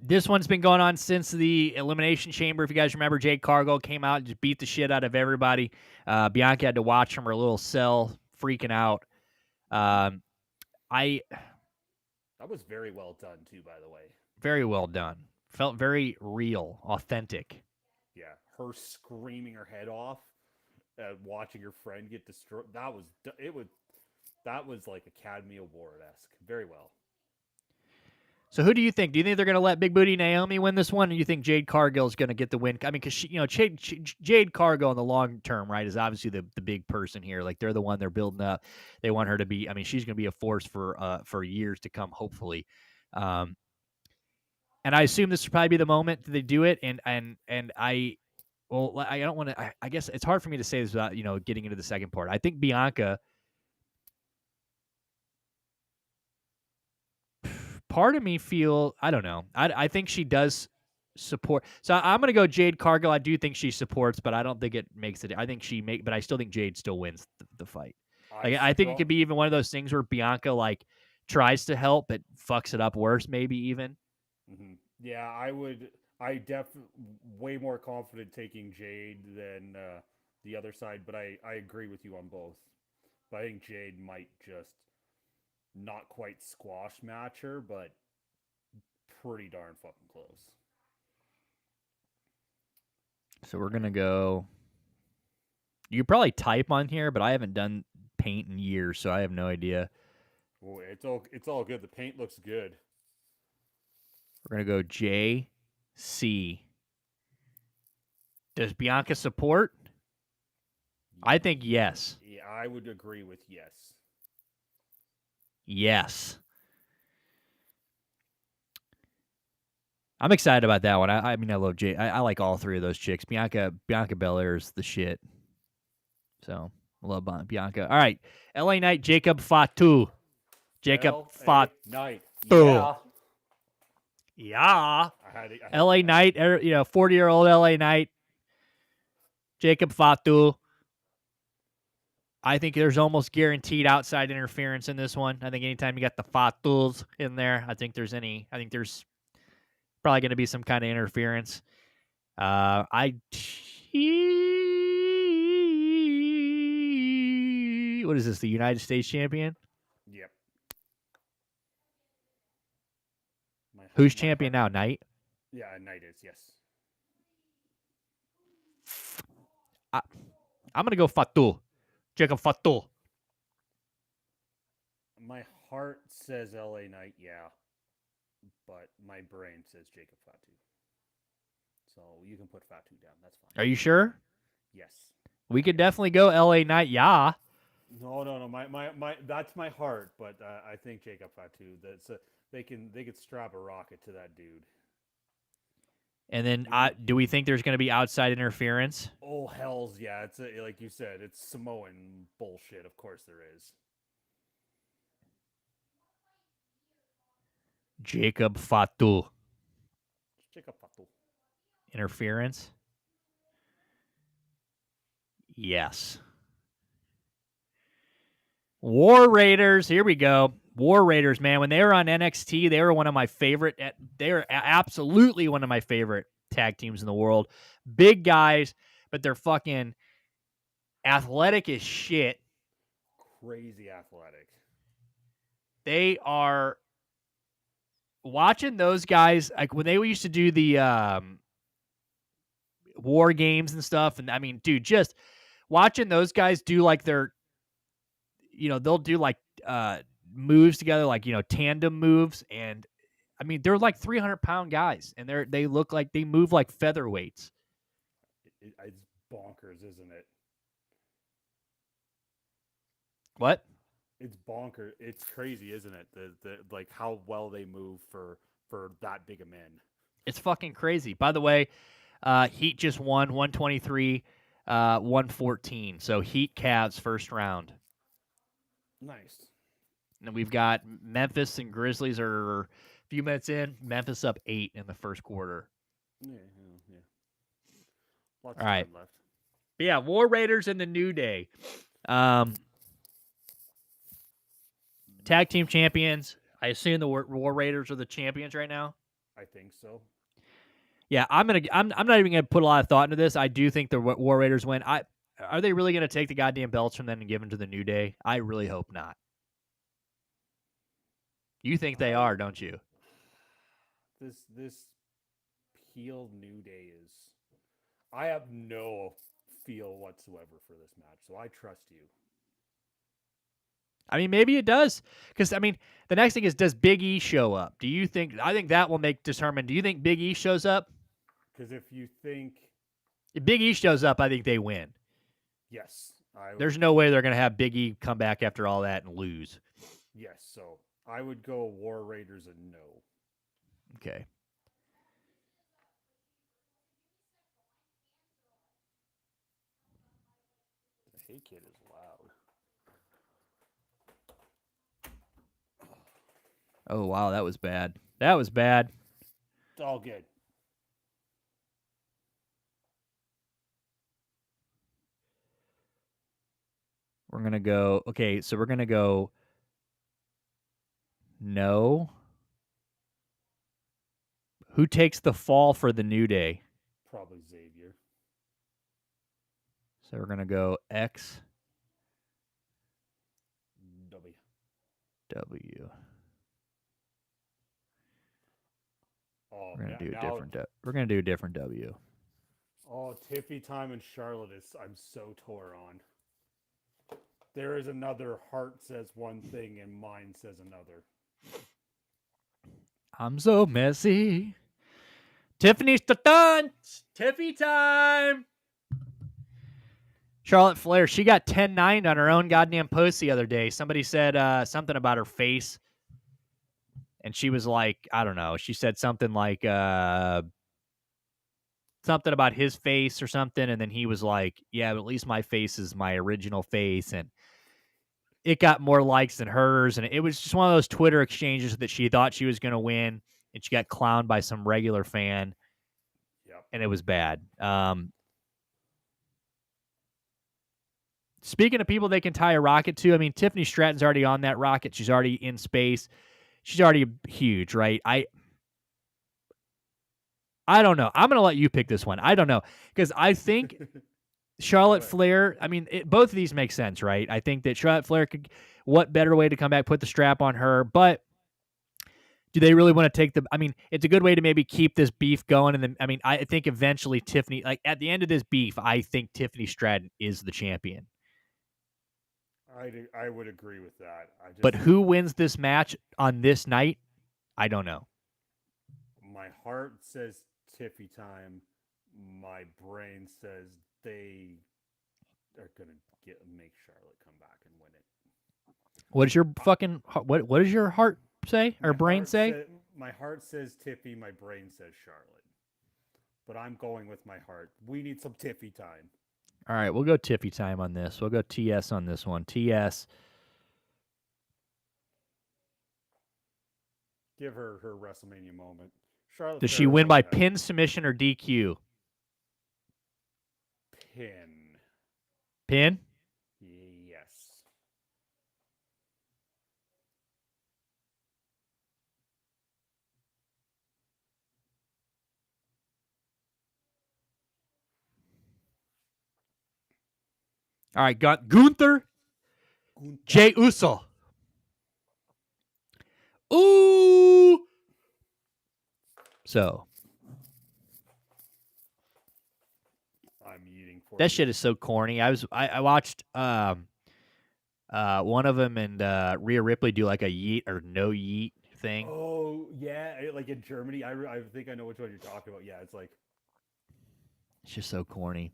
This one's been going on since the Elimination Chamber. If you guys remember, Jade Cargill came out and just beat the shit out of everybody. Bianca had to watch from her little cell, freaking out. That was very well done too, by the way. Very well done. Felt very real, authentic. Yeah, her screaming her head off, watching her friend get destroyed. That was like Academy Award-esque. Very well. So who do you think? Do you think they're going to let Big Booty Naomi win this one, or do you think Jade Cargill is going to get the win? I mean, because Jade Cargill in the long term, right, is obviously the big person here. Like they're the one they're building up. They want her to be. I mean, she's going to be a force for years to come, hopefully. Um, and I assume this will probably be the moment that they do it. And I, well, I don't want to. I guess it's hard for me to say this without getting into the second part. I think Bianca. Part of me feel I don't know. I think she does support. So I'm gonna go Jade Cargill. I do think she supports, but I don't think it makes it. I think but I still think Jade still wins the fight. I Like I think it strong. could be even one of those things where Bianca like tries to help but fucks it up worse, maybe even. Yeah, I would. I definitely way more confident taking Jade than the other side, but I agree with you on both. But I think Jade might just not quite squash match her, but pretty darn fucking close. So we're gonna go. You could probably type on here, but I haven't done paint in years, so I have no idea. Oh, it's all good. The paint looks good. We're gonna go JC. Does Bianca support? I think yes. Yeah, I would agree with yes. Yes. I'm excited about that one. I mean, I love Jay. I like all three of those chicks. Bianca Belair is the shit. So I love Bianca. All right, LA Knight, Jacob Fatu. Jacob L.A. Fatu. Knight. Yeah. Yeah. I had LA Knight, 40-year-old LA Knight. Jacob Fatu. I think there's almost guaranteed outside interference in this one. I think anytime you got the Fatus in there, I think there's probably going to be some kind of interference. What is this? The United States champion? Yep. Who's champion now? Knight. Yeah, Knight is yes. I'm gonna go Fatu. Jacob Fatu. My heart says L.A. Knight, yeah, but my brain says Jacob Fatu. So you can put Fatu down. That's fine. Are you sure? Yes. We could definitely go LA Knight. Yeah. No. My that's my heart, but I think Jacob Fatu. They could strap a rocket to that dude. And then, Even, do we think there's going to be outside interference? oh hells yeah! It's like you said, it's Samoan bullshit. Of course there is. Jacob Fatu. Jacob Fatu. Interference? Yes. War Raiders. Here we go. War Raiders, man. When they were on NXT, they were one of my favorite. They were absolutely one of my favorite tag teams in the world. Big guys, but they're fucking athletic as shit. Crazy athletic. They are watching those guys like when they used to do the war games and stuff. And I mean, dude, just watching those guys do like they'll do like moves together, like tandem moves, and I mean they're like 300-pound guys, and they look like they move like featherweights. It's bonkers, isn't it? What? It's bonkers. It's crazy, isn't it? The like how well they move for that big a men. It's fucking crazy. By the way, Heat just won 123, 114. So Heat Cavs first round. Nice. And we've got Memphis and Grizzlies are a few minutes in. Memphis up 8 in the first quarter. Yeah. Lots All of right. time left. But yeah, War Raiders and the New Day. Tag team champions. I assume the War Raiders are the champions right now. I think so. Yeah, I'm not even gonna put a lot of thought into this. I do think the War Raiders win. Are they really gonna take the goddamn belts from them and give them to the New Day? I really hope not. You think they are, don't you? This heel New Day is. I have no feel whatsoever for this match, so I trust you. I mean, maybe it does. Because, I mean, the next thing is, does Big E show up? Do you think, I think that will determine, do you think Big E shows up? Because if you think, If Big E shows up, I think they win. yes, I would, There's no way they're going to have Big E come back after all that and lose. yes, so I would go War Raiders and no. Okay. The Hey Kid is loud. Oh, wow. That was bad. That was bad. It's all good. We're going to go. Okay. So we're going to go. No. Who takes the fall for the New Day? Probably Xavier. So we're going to go X, W. W. Oh, We're going to do a now, different. We're going to do a different W. oh, Tiffy time in Charlotte is I'm so tore on. There is another heart says one thing and mine says another. I'm so messy. Tiffany's done. Tiffy time. Charlotte Flair, she got 10-9 on her own goddamn post the other day. Somebody said something about her face. And she was like, I don't know. She said something like something about his face or something. And then he was like, yeah, but at least my face is my original face. And it got more likes than hers. And it was just one of those Twitter exchanges that she thought she was going to win. And she got clowned by some regular fan. Yep. And it was bad. Speaking of people they can tie a rocket to, I mean, Tiffany Stratton's already on that rocket. She's already in space. She's already huge, right? I don't know. I'm going to let you pick this one. I don't know. Because I think Charlotte Flair, I mean, both of these make sense, right? I think that Charlotte Flair could, what better way to come back, put the strap on her. But do they really want to take I mean, it's a good way to maybe keep this beef going. And then, I mean, I think eventually Tiffany, like at the end of this beef, I think Tiffany Stratton is the champion. I would agree with that. But who wins this match on this night? I don't know. My heart says Tiffy time. My brain says they are gonna make Charlotte come back and win it. What is your fucking what does your heart say or brain say? My heart says Tiffy. My brain says Charlotte. But I'm going with my heart. We need some Tiffy time. All right, we'll go Tiffy time on this. We'll go TS on this one. TS. Give her her WrestleMania moment. Charlotte. Does she win by pin, submission, or DQ? Pin. Pin? Yes. All right, got Gunther. Jey Uso. Ooh. So. I'm eating for that shit is so corny. I watched one of them and Rhea Ripley do like a yeet or no yeet thing. Oh yeah, like in Germany. I think I know which one you're talking about. Yeah, it's like it's just so corny.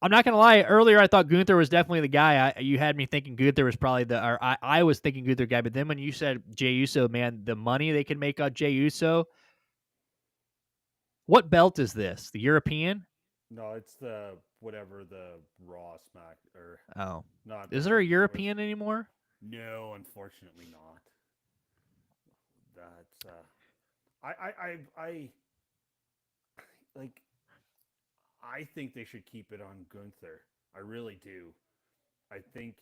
I'm not gonna lie. Earlier, I thought Gunther was definitely the guy. You had me thinking Gunther was probably I was thinking Gunther guy. But then when you said Jey Uso, man, the money they can make on Jey Uso. What belt is this? The European? No, it's the whatever the Raw Smack or not. Is there a European anymore? No, unfortunately not. That's I like. I think they should keep it on Gunther. I really do. I think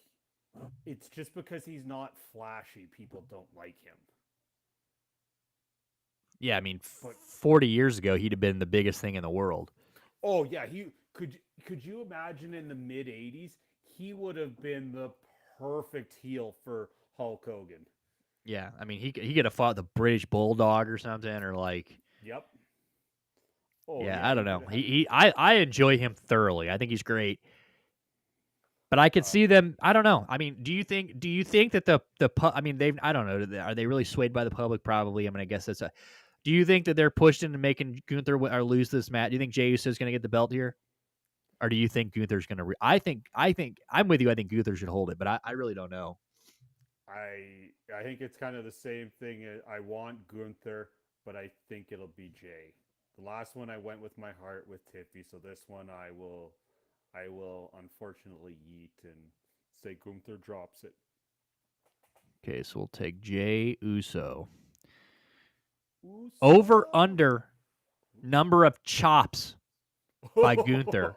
it's just because he's not flashy, people don't like him. Yeah, I mean, 40 years ago, he'd have been the biggest thing in the world. Oh yeah, he could you imagine in the mid '80s, he would have been the perfect heel for Hulk Hogan. Yeah, I mean, he could have fought the British Bulldog or something, or like. Yep. Oh, yeah, I don't know. I enjoy him thoroughly. I think he's great. But I could see them. I don't know. I mean, do you think that I mean, I don't know. Are they really swayed by the public? Probably. I mean, I guess that's a. Do you think that they're pushed into making Gunther or lose this match? Do you think Jey Uso is going to get the belt here, or do you think Gunther's going to? I think I'm with you. I think Gunther should hold it, but I really don't know. I think it's kind of the same thing. I want Gunther, but I think it'll be Jay. The last one I went with my heart with Tiffy, so this one I will unfortunately yeet and say Gunther drops it. Okay, so we'll take Jey Uso. Uso. Over under number of chops by Gunther.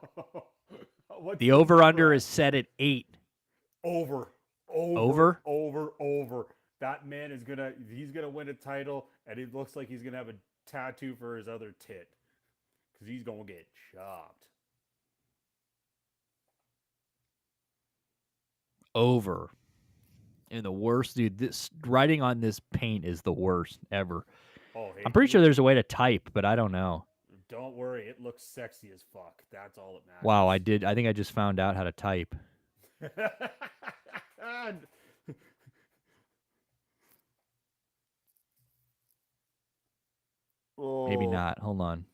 The over under is set at 8. Over. Over? Over. That man he's gonna win a title, and it looks like he's gonna have a tattoo for his other tit. Because he's gonna get chopped. Over. And the worst, dude, this writing on this paint is the worst ever. Oh, hey, I'm pretty sure there's a way to type, but I don't know. Don't worry, it looks sexy as fuck. That's all that matters. Wow, I think I just found out how to type. Maybe not. Hold on.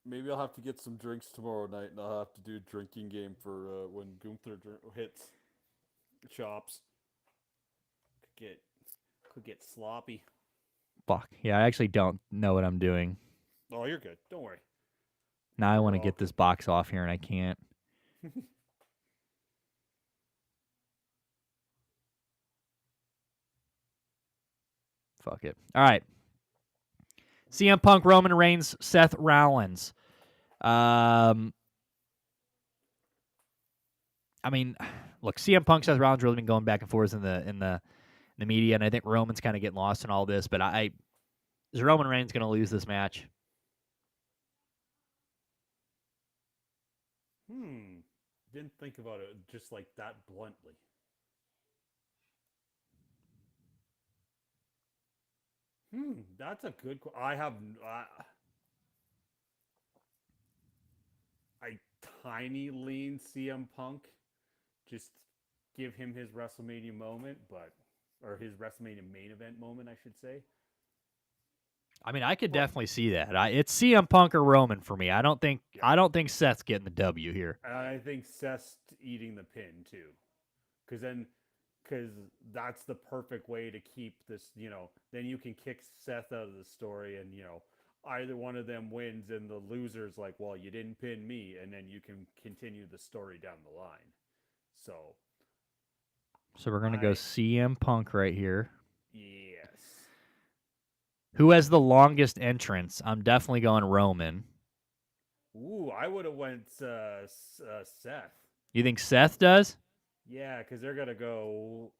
Maybe I'll have to get some drinks tomorrow night, and I'll have to do a drinking game for when Gunther hits chops. Could get sloppy. Fuck. Yeah, I actually don't know what I'm doing. Oh, you're good. Don't worry. Now I want to get this box off here, and I can't. Fuck it. All right. CM Punk, Roman Reigns, Seth Rollins. I mean, look, CM Punk, Seth Rollins really been going back and forth in the media, and I think Roman's kind of getting lost in all this. But is Roman Reigns going to lose this match? Didn't think about it just like that bluntly. That's a good. I tiny lean CM Punk. Just give him his WrestleMania moment, or his WrestleMania main event moment, I should say. I mean, I could definitely see that. It's CM Punk or Roman for me. I don't think Seth's getting the W here. And I think Seth's eating the pin too, because that's the perfect way to keep this. Then you can kick Seth out of the story, and either one of them wins, and the loser's like, well, you didn't pin me, and then you can continue the story down the line. So we're gonna go CM Punk right here. Yes. Who has the longest entrance? I'm definitely going Roman. Ooh, I would have went Seth. You think Seth does? Yeah, because they're gonna go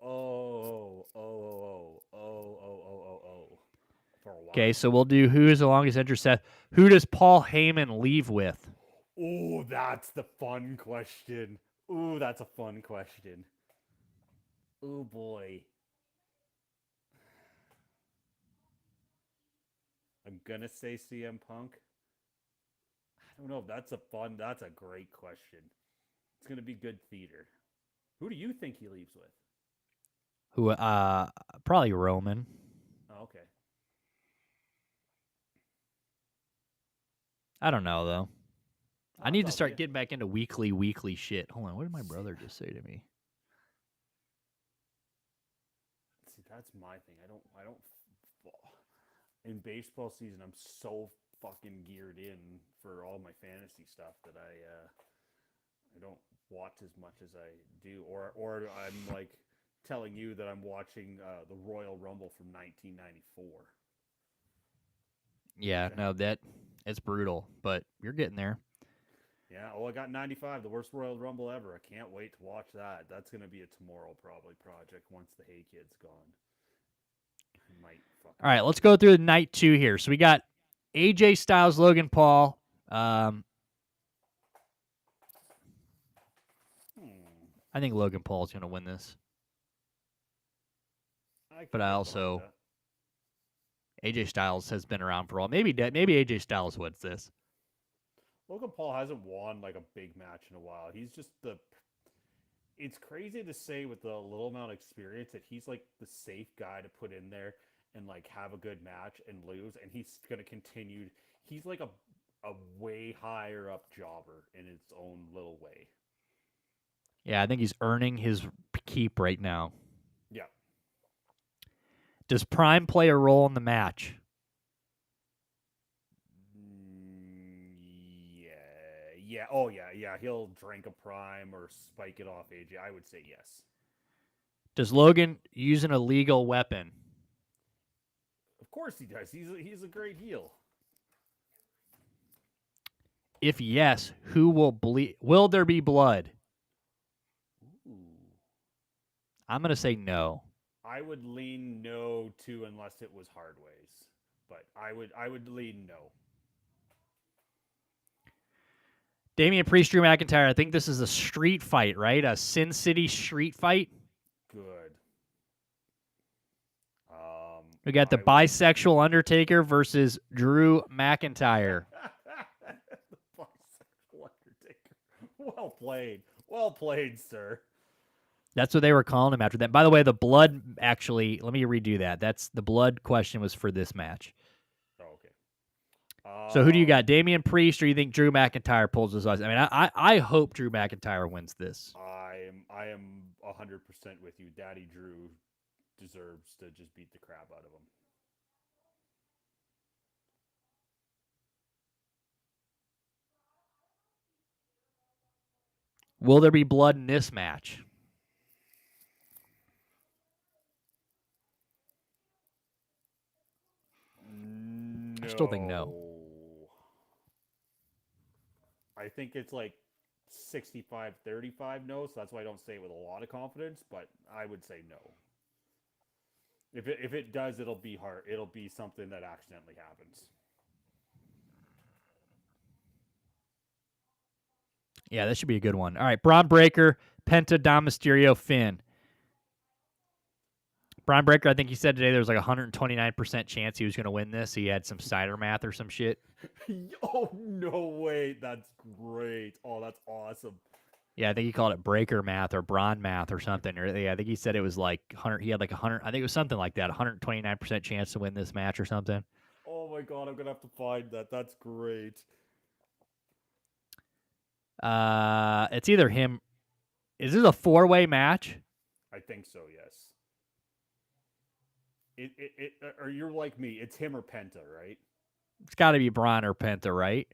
for a while. Okay, so we'll do who is the longest entrance. Seth. Who does Paul Heyman leave with? Ooh, that's the fun question. Ooh, that's a fun question. Ooh boy. I'm gonna say CM Punk. I don't know if that's that's a great question. It's gonna be good theater. Who do you think he leaves with? Who? Probably Roman. Oh, okay. I don't know though. I need to start getting back into weekly shit. Hold on, what did my brother just say to me? See, that's my thing. I don't. In baseball season, I'm so fucking geared in for all my fantasy stuff that I don't watch as much as I do, or I'm like telling you that I'm watching the Royal Rumble from 1994. Yeah, no, it's brutal, but you're getting there. Yeah, well, I got 95, the worst Royal Rumble ever. I can't wait to watch that. That's going to be a tomorrow probably project once the Hey Kid's gone. All right, let's go through the night 2 here. So we got AJ Styles, Logan Paul. I think Logan Paul is going to win this. But I also AJ Styles has been around for a while. Maybe AJ Styles wins this. Logan Paul hasn't won like a big match in a while. He's just it's crazy to say with the little amount of experience that he's like the safe guy to put in there and like have a good match and lose, and he's gonna continue. He's like a way higher up jobber in its own little way. Yeah, I think he's earning his keep right now. Yeah. Does Prime play a role in the match? Yeah. Yeah. Oh yeah. Yeah. He'll drink a prime or spike it off AJ. I would say yes. Does Logan use an illegal weapon? Of course he does. He's a great heel. If yes, who will bleed? Will there be blood? Ooh. I'm going to say no. I would lean no too unless it was Hardways, but I would lean no. Damian Priest, Drew McIntyre. I think this is a street fight, right? A Sin City street fight. Good. We got the I would. bisexual Undertaker versus Drew McIntyre. The bisexual Undertaker. Well played. Well played, sir. That's what they were calling him after that. By the way, the blood actually, let me redo that. That's the blood question was for this match. Oh, okay. So who do you got, Damian Priest, or you think Drew McIntyre pulls this off? I mean, I hope Drew McIntyre wins this. I am 100% with you. Daddy Drew deserves to just beat the crap out of him. Will there be blood in this match? No. I still think no. I think it's like 65-35 no, so that's why I don't say it with a lot of confidence, but I would say no. If it does, it'll be hard. It'll be something that accidentally happens. Yeah, that should be a good one. All right, Braun Breaker, Penta, Dom Mysterio, Finn. Braun Breaker, I think he said today there was like a 129% chance he was going to win this. He had some cider math or some shit. Oh, no way. That's great. Oh, that's awesome. Yeah, I think he called it Breaker math or Braun math or something. Or yeah, I think he said it was like 100. He had like 100. I think it was something like that. 129% chance to win this match or something. Oh my god, I'm gonna have to find that. That's great. It's either him. Is this a 4-way match? I think so. Yes. Or you're like me. It's him or Penta, right? It's got to be Braun or Penta, right?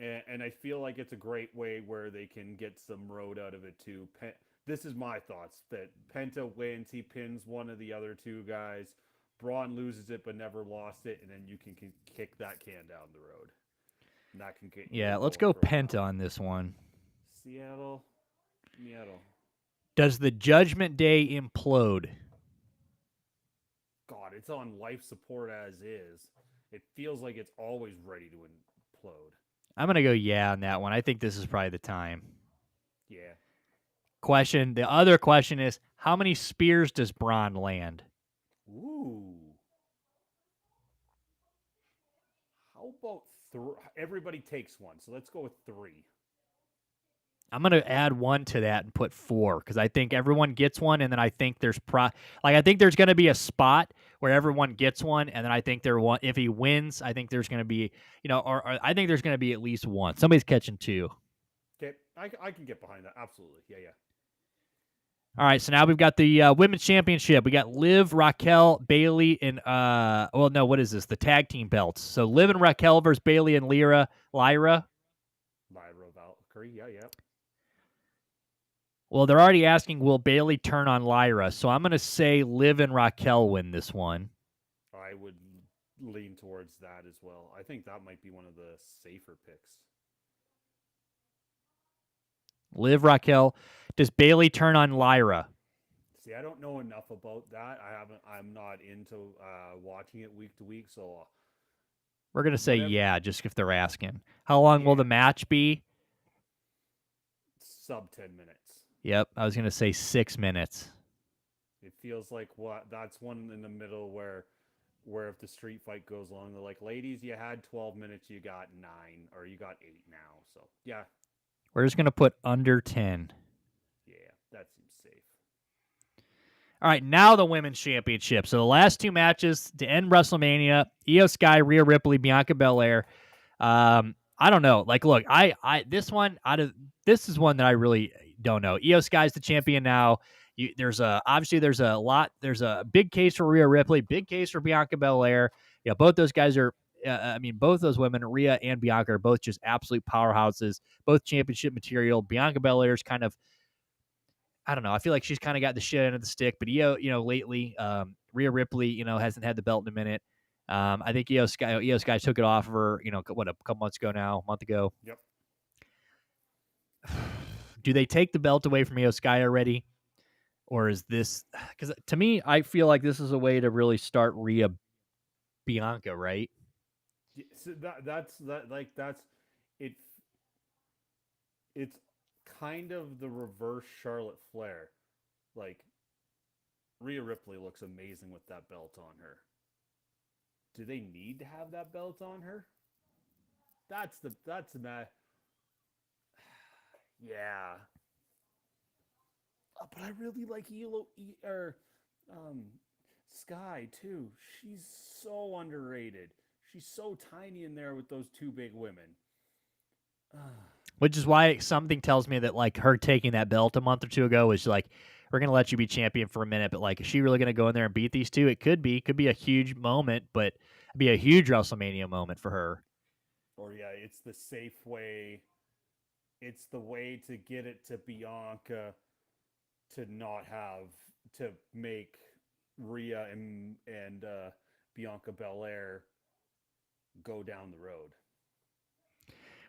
And I feel like it's a great way where they can get some road out of it too. This is my thoughts that Penta wins, he pins one of the other two guys. Braun loses it but never lost it, and then you can kick that can down the road. And that can get Yeah, let's go Penta on this one. Seattle. Does the Judgment Day implode? God, it's on life support as is. It feels like it's always ready to implode. I'm going to go yeah on that one. I think this is probably the time. Yeah. The other question is, how many spears does Braun land? Ooh. How about everybody takes one, so let's go with 3. I'm going to add 1 to that and put 4 because I think everyone gets one, and then I think there's I think there's going to be a spot where everyone gets one, and then I think if he wins, I think there's going to be, or I think there's going to be at least 1. Somebody's catching 2. Okay, I can get behind that. Absolutely. Yeah. All right, so now we've got the women's championship. We got Liv, Raquel, Bailey, and what is this? The tag team belts. So Liv and Raquel versus Bailey and Lyra. Lyra Valkyrie. Yeah. Well, they're already asking, will Bailey turn on Lyra? So I'm going to say Liv and Raquel win this one. I would lean towards that as well. I think that might be one of the safer picks. Liv, Raquel. Does Bailey turn on Lyra? See, I don't know enough about that. I'm not into watching it week to week, so we're going to say yeah, just if they're asking. How long will the match be? Sub 10 minutes. Yep, I was going to say 6 minutes. It feels like that's one in the middle where if the street fight goes long, they're like, ladies, you had 12 minutes, you got 9, or you got 8 now. So, yeah. We're just going to put under 10. All right, now the women's championship. So the last two matches to end WrestleMania: Io Sky, Rhea Ripley, Bianca Belair. I don't know. Like, look, this one out of this is one that I really don't know. Io Sky's the champion now. Obviously there's a big case for Rhea Ripley, big case for Bianca Belair. Yeah, both those guys are. I mean, both those women, Rhea and Bianca, are both just absolute powerhouses. Both championship material. Bianca Belair's kind of, I don't know. I feel like she's kind of got the shit end of the stick, but lately, Rhea Ripley, hasn't had the belt in a minute. I think Io Sky took it off of her, what, a couple months ago now, a month ago. Yep. Do they take the belt away from Io Sky already? Or is this, because to me, I feel like this is a way to really start Rhea Bianca, right? So that's it. It's kind of the reverse Charlotte Flair. Like Rhea Ripley looks amazing with that belt on her. Do they need to have that belt on her? That's the yeah. But I really like um, Sky too. She's so underrated. She's so tiny in there with those two big women. Which is why something tells me that, like, her taking that belt a month or two ago was like, we're gonna let you be champion for a minute, but like, is she really gonna go in there and beat these two? It could be a huge moment, but it'd be a huge WrestleMania moment for her. Or yeah, it's the safe way. It's the way to get it to Bianca to not have to make Rhea and Bianca Belair go down the road.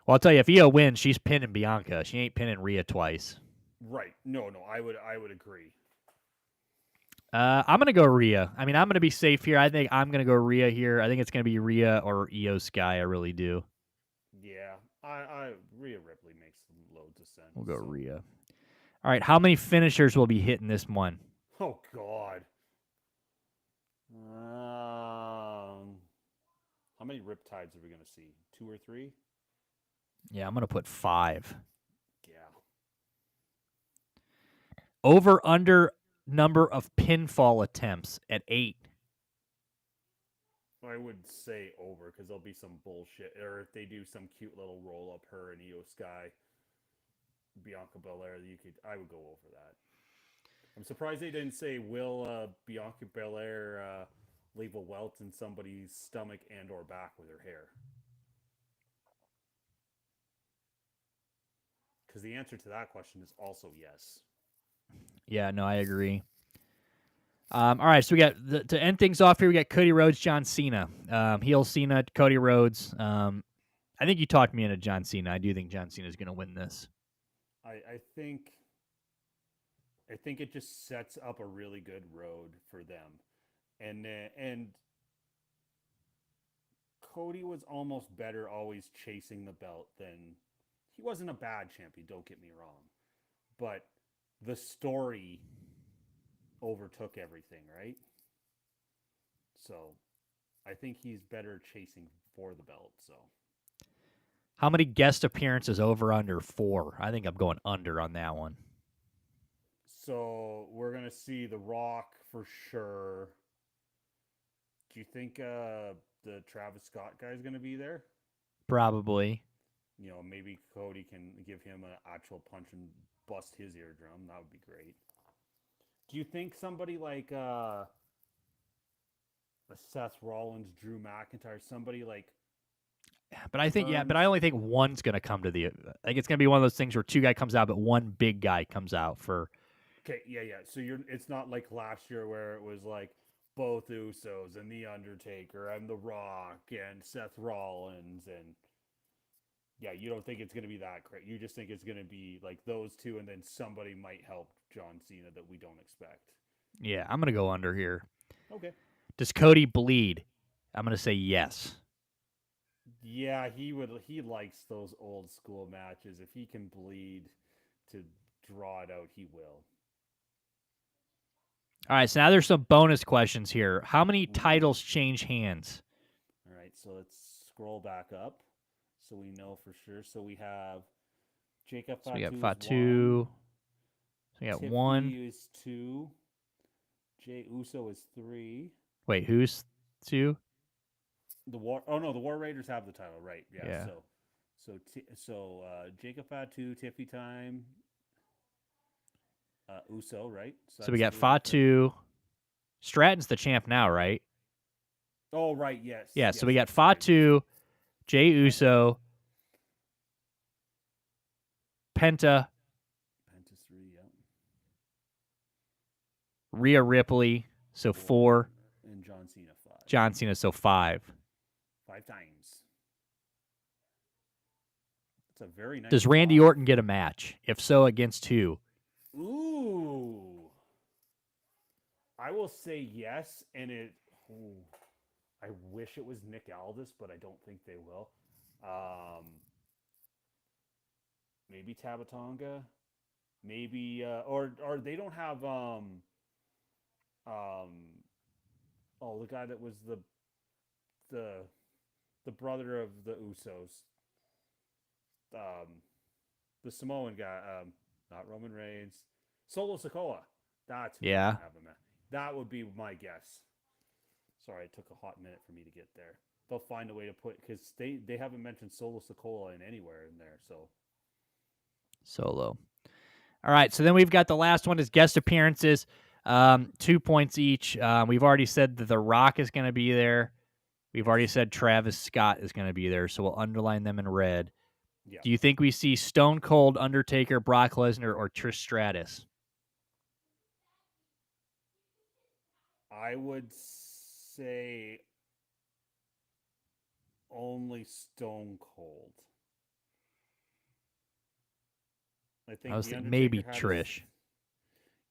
Well, I'll tell you, if Io wins, she's pinning Bianca. She ain't pinning Rhea twice. Right. No, I would agree. I'm gonna go Rhea. I mean, I'm gonna be safe here. I think I'm gonna go Rhea here. I think it's gonna be Rhea or Io Sky. I really do. Yeah. I Rhea Ripley makes loads of sense. We'll go So. Rhea. All right, how many finishers will be hitting this one? Oh God. Um, how many riptides are we gonna see? 2 or 3? Yeah, I'm gonna put 5. Yeah. Over under number of pinfall attempts at 8. I would say over because there'll be some bullshit, or if they do some cute little roll up her and Io Sky, Bianca Belair, I would go over that. I'm surprised they didn't say will Bianca Belair leave a welt in somebody's stomach and or back with her hair. Because the answer to that question is also yes. Yeah, no, I agree. All right, so we got to end things off here. We got Cody Rhodes, John Cena, heel Cena, Cody Rhodes. I think you talked me into John Cena. I do think John Cena is going to win this. I think it just sets up a really good road for them, and Cody was almost better always chasing the belt than he wasn't a bad champion. Don't get me wrong, but the story overtook everything, right? So I think he's better chasing for the belt. So How many guest appearances over under 4? I think I'm going under on that one. so we're gonna see The Rock for sure. Do you think the Travis Scott guy is gonna be there? Probably. Maybe Cody can give him an actual punch and bust his eardrum. That would be great. Do you think somebody like a Seth Rollins, Drew McIntyre, somebody like But I think, turns? but I only think one's going to come to the, like, it's going to be one of those things where 2 guy comes out, but one big guy comes out for. Okay, yeah. So it's not like last year where it was like both Usos and The Undertaker and The Rock and Seth Rollins and yeah, you don't think it's going to be that great. You just think it's going to be like those two and then somebody might help John Cena that we don't expect. Yeah, I'm going to go under here. Okay. Does Cody bleed? I'm going to say yes. Yeah, he likes those old school matches. If he can bleed to draw it out, he will. All right, so now there's some bonus questions here. How many Ooh. titles change hands? All right, so let's scroll back up so we know for sure. So we have Jacob So we got Fatu is 1. Fatu. So we got Tiffy 1. is 2. Jay Uso is 3. Wait, who's 2? The War. Oh no, the War Raiders have the title, right? Yeah. Yeah. So Jacob Fatu, Tiffy Time, Uso, right? So So we that's got 3 for. Fatu. Stratton's the champ now, right? Oh right, yes, Yeah. So yes. we got Sorry, Fatu, Jay Penta. Uso, Penta, Penta's 3. Yeah. Rhea Ripley. So 4 4. and John Cena 5. John Cena. So 5. 5 times. It's a very nice Does Randy 5. Orton get a match? If so, against who? Ooh. I will say yes, and it. Ooh, I wish it was Nick Aldis, but I don't think they will. Maybe Tabatonga, maybe or they don't have um oh, the guy that was the the brother of the Usos, um the Samoan guy, not Roman Reigns, Solo Sikoa. That's who they Yeah. don't have him at. That would be my guess. Sorry, it took a hot minute for me to get there. They'll find a way to put, because they haven't mentioned Solo Sikoa in anywhere in there. So Solo. All right. So then we've got the last one is guest appearances. 2 points each. We've already said that The Rock is going to be there. We've already said Travis Scott is going to be there. So we'll underline them in red. yeah, Do you think we see Stone Cold, Undertaker, Brock Lesnar, or Trish Stratus? I would say only Stone Cold. I I think was the thinking Undertaker maybe had his. Trish.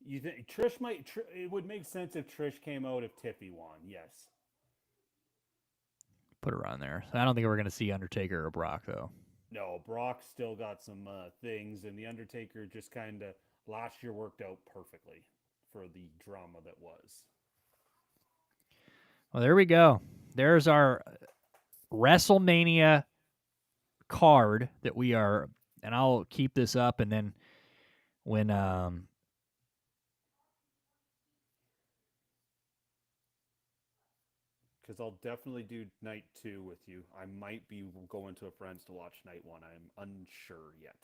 You think Trish might? It would make sense if Trish came out if Tiffy won. Yes. Put her on there. I don't think we're going to see Undertaker or Brock, though. No, Brock still got some things, and the Undertaker just kind of last year worked out perfectly for the drama that was. Well, there we go. There's our WrestleMania card that we are, and I'll keep this up, and then when Because I'll definitely do night 2 with you. I might be going to a friend's to watch night 1. I'm unsure yet.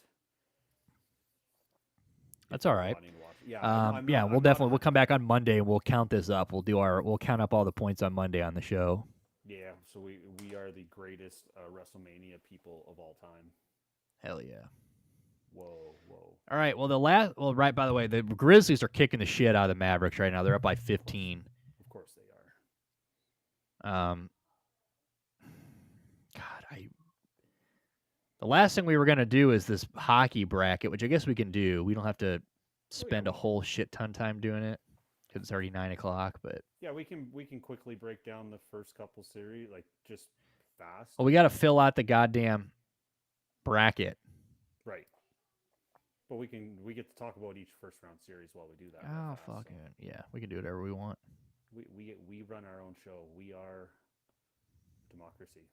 that's all right. Wanting to watch. Yeah, I'm not. We'll I'm not definitely we'll 100. come back on Monday and we'll count this up. We'll count up all the points on Monday on the show. Yeah, so we are the greatest WrestleMania people of all time. Hell yeah. Whoa. All right. Well, right, by the way, the Grizzlies are kicking the shit out of the Mavericks right now. They're up by 15. Of course they are. God, the last thing we were going to do is this hockey bracket, which I guess we can do. We don't have to spend a whole shit ton time doing it because it's already 9:00. But yeah, we can quickly break down the first couple series, like just fast. well, we got to fill out the goddamn bracket. Right. But we get to talk about each first round series while we do that. Oh fucking yeah, we can do whatever we want. We run our own show. We are democracy.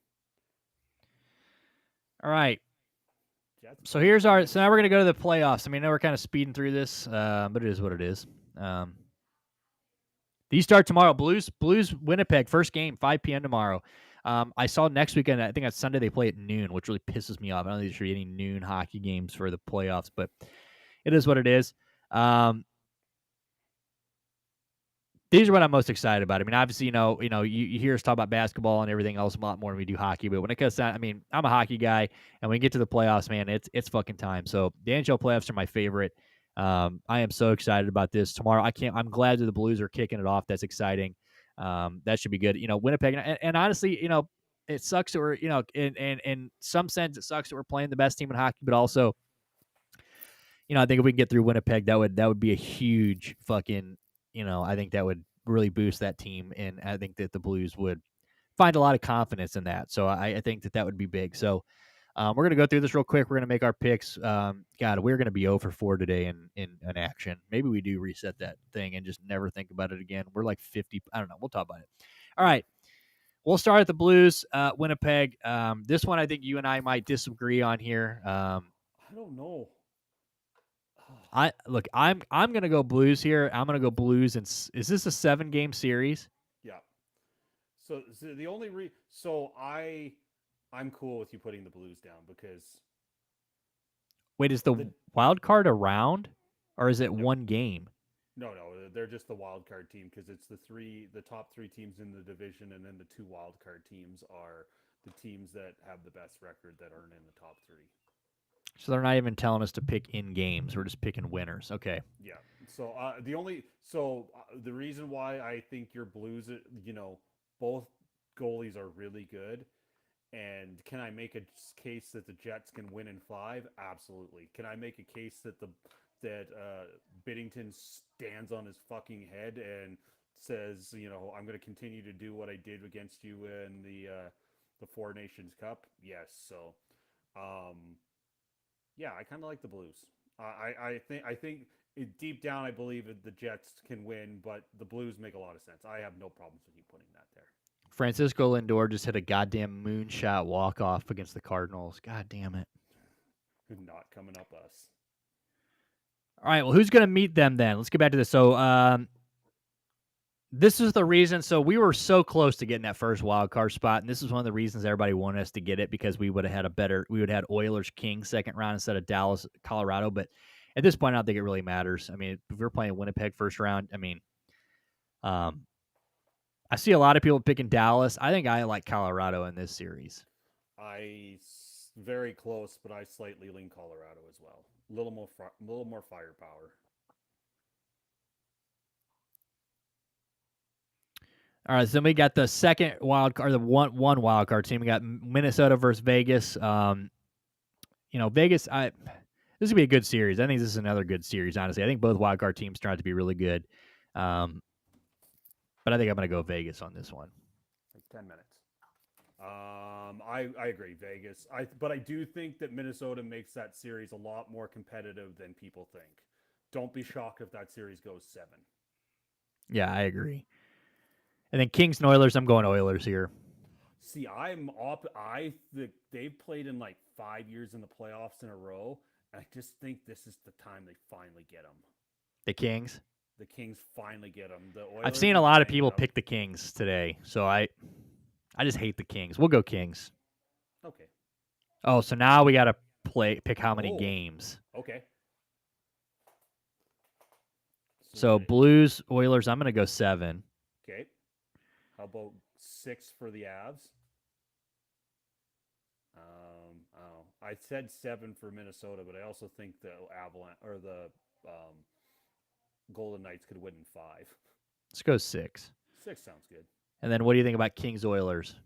All right. Jets, So here's our. So now we're gonna go to the playoffs. I mean, I know we're kind of speeding through this, but it is what it is. These start tomorrow. Blues Winnipeg first game 5 p.m. tomorrow. I saw next weekend. I think on Sunday they play at noon, which really pisses me off. I don't think there should be any noon hockey games for the playoffs, but it is what it is. These are what I'm most excited about. I mean, obviously, you hear us talk about basketball and everything else a lot more than we do hockey. But when it comes to, I mean, I'm a hockey guy, and when we get to the playoffs, man, it's fucking time. So the NHL playoffs are my favorite. I am so excited about this tomorrow. I'm glad that the Blues are kicking it off. That's exciting. That should be good. Winnipeg, and honestly, it sucks that we're, in some sense, it sucks that we're playing the best team in hockey, but also, I think if we can get through Winnipeg, that would be a huge fucking. I think that would really boost that team, and I think that the Blues would find a lot of confidence in that. So I think that would be big. So we're gonna go through this real quick. We're gonna make our picks. God, we're gonna be 0 for 4 today in action. Maybe we do reset that thing and just never think about it again. We're like 50. I don't know. We'll talk about it. All right. We'll start at the Blues, Winnipeg. This one I think you and I might disagree on here. I don't know. I'm gonna go Blues here. I'm gonna go Blues. And is this a 7-game series? Yeah. So the only so I'm cool with you putting the Blues down because Wait, is the the wild card around, or is it no, one game? no, they're just the wild card team because it's the top three teams in the division, and then the two wild card teams are the teams that have the best record that aren't in the top three. So they're not even telling us to pick in games. We're just picking winners. Okay. Yeah. So the reason why I think your Blues, both goalies are really good. And can I make a case that the Jets can win in five? Absolutely. Can I make a case that Biddington stands on his fucking head and says, I'm going to continue to do what I did against you in the Four Nations Cup? Yes. So, yeah, I kind of like the Blues. I think deep down I believe that the Jets can win, but the Blues make a lot of sense. I have no problems with you putting that there. Francisco Lindor just hit a goddamn moonshot walk off against the Cardinals. God damn it. Not coming up us. All right. Well, who's gonna meet them then? Let's get back to this. So, this is the reason. So we were so close to getting that first wild card spot, and this is one of the reasons everybody wanted us to get it because we would have had we would have had Oilers Kings second round instead of Dallas Colorado. But at this point, I don't think it really matters. I mean, if we're playing Winnipeg first round, I mean, um, I see a lot of people picking Dallas. I think I like Colorado in this series. Very close, but I slightly lean Colorado as well. Little more firepower. All right, so then we got the second wild card, the one wild card team. We got Minnesota versus Vegas. Vegas. This would be a good series. I think this is another good series. Honestly, I think both wild card teams turn out to be really good. But I think I'm going to go Vegas on this one. Like 10 minutes. I agree, Vegas. But I do think that Minnesota makes that series a lot more competitive than people think. Don't be shocked if that series goes 7. Yeah, I agree. And then Kings and Oilers. I'm going Oilers here. See, they've played in like 5 years in the playoffs in a row, and I just think this is the time they finally get them. The Kings. The Kings finally get them. The Oilers. I've seen a lot of people pick the Kings today, so I just hate the Kings. We'll go Kings. Okay. Oh, so now we got to pick how many games. Okay. So Blues, Oilers, I'm going to go 7. Okay. How about 6 for the Avs? I said 7 for Minnesota, but I also think the Avalanche or the Golden Knights could win in 5. Let's go 6. 6 sounds good. And then what do you think about Kings Oilers?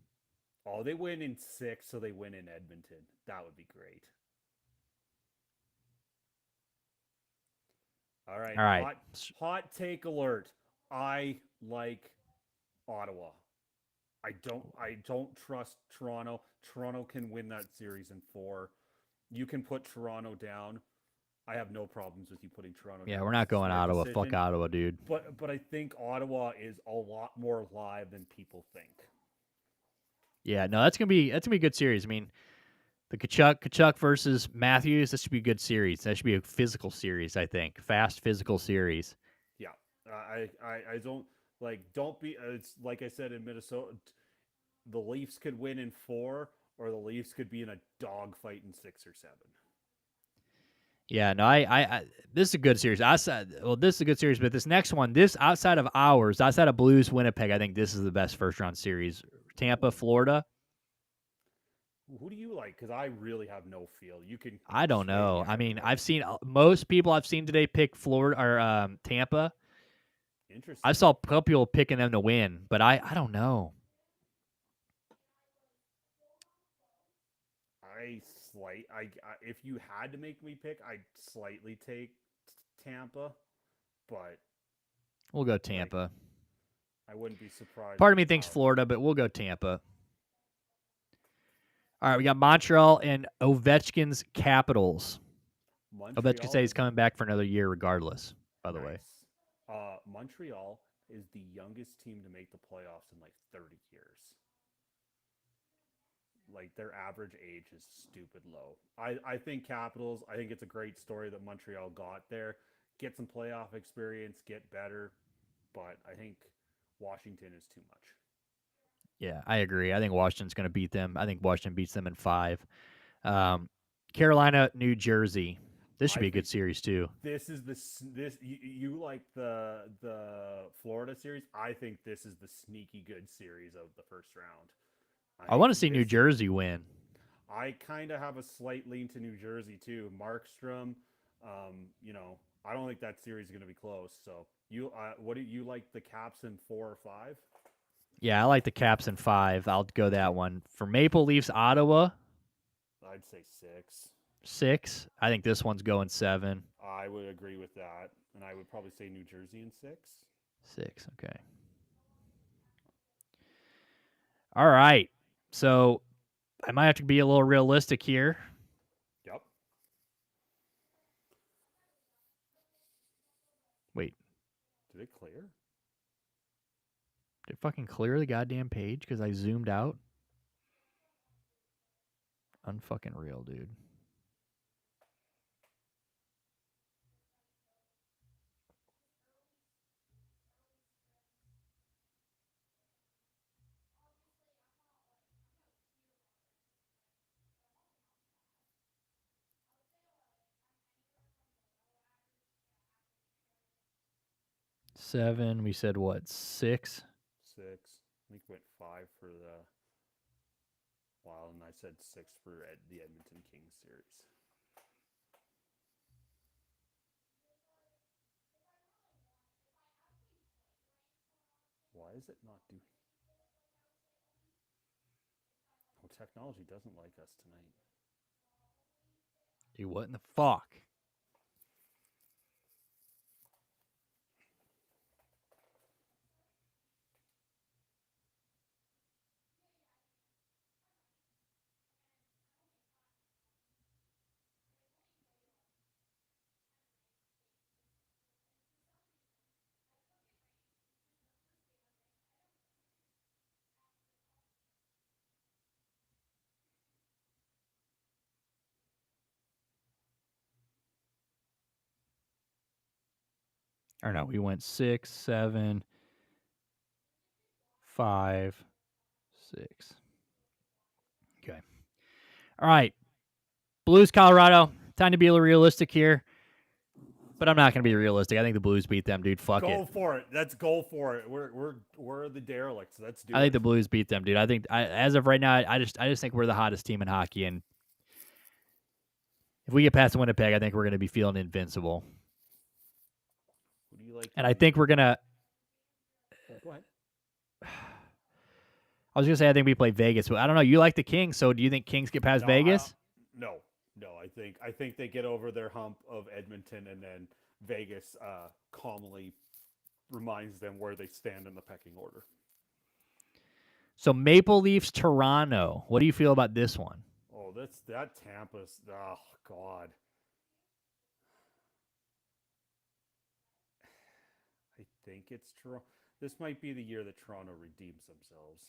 Oh, they win in 6, so they win in Edmonton. That would be great. All right. Hot take alert. I like Ottawa. I don't trust Toronto. Toronto can win that series in 4. You can put Toronto down. I have no problems with you putting Toronto down. Yeah, we're not going Ottawa. Decision. Fuck Ottawa, dude. But I think Ottawa is a lot more live than people think. Yeah, no, that's gonna be a good series. I mean, the Kachuk versus Matthews. This should be a good series. That should be a physical series. I think fast physical series. Yeah, I don't be. It's like I said in Minnesota, the Leafs could win in 4, or the Leafs could be in a dogfight in 6 or 7. Yeah, no, I this is a good series. This is a good series, but this next one, outside of Blues, Winnipeg, I think this is the best first round series. Tampa, Florida. Who do you like? Because I really have no feel. I don't know. I mean, I've seen most people I've seen today pick Florida or Tampa. Interesting. I saw a couple people picking them to win, but I don't know. If you had to make me pick, I'd slightly take Tampa, but we'll go Tampa. I wouldn't be surprised. Part of me thinks Florida, but we'll go Tampa. All right, we got Montreal and Ovechkin's Capitals. Ovechkin says he's coming back for another year regardless, by the way. Montreal is the youngest team to make the playoffs in like 30 years. like their average age is stupid low. I think Capitals. I think it's a great story that Montreal got there, get some playoff experience, get better, but I think Washington is too much. Yeah, I agree. I think Washington's going to beat them. I think Washington beats them in 5. Um, Carolina, New Jersey. This should I be a good think series too. this is this you like the Florida series. I think this is the sneaky good series of the first round. I I think want to see New this. Jersey win. I kind of have a slight lean to New Jersey too. Markstrom, I don't think that series is going to be close. So what do you like the Caps in 4 or 5? Yeah, I like the Caps in 5. I'll go that one. For Maple Leafs, Ottawa, I'd say 6. 6. I think this one's going 7. I would agree with that, and I would probably say New Jersey in 6. 6. Okay. All right. So I might have to be a little realistic here. Yep. Wait, Did it clear? did it fucking clear the goddamn page because I zoomed out? Unfucking real, dude. Seven. We said what? 6. 6. I think went 5 for the Wild, and I said 6 for the Edmonton Kings series. Why is it not doing? Oh, technology doesn't like us tonight. Dude, what in the fuck? Or no, we went 6, 7, 5, 6. Okay. All right. Blues, Colorado. Time to be a little realistic here. But I'm not going to be realistic. I think the Blues beat them, dude. Fuck it. Go for it. Let's go for it. We're the Derelicts. Let's do I it. think the Blues beat them, dude. I think as of right now, I just think we're the hottest team in hockey, and if we get past Winnipeg, I think we're going to be feeling invincible. Who do you like? And I think we're gonna. Go ahead. I was gonna say I think we play Vegas, but I don't know. You like the Kings, so do you think Kings get past Vegas? No. I think they get over their hump of Edmonton, and then Vegas calmly reminds them where they stand in the pecking order. So Maple Leafs, Toronto. What do you feel about this one? Oh, that Tampa's. Oh God. I think it's Toronto. This might be the year that Toronto redeems themselves,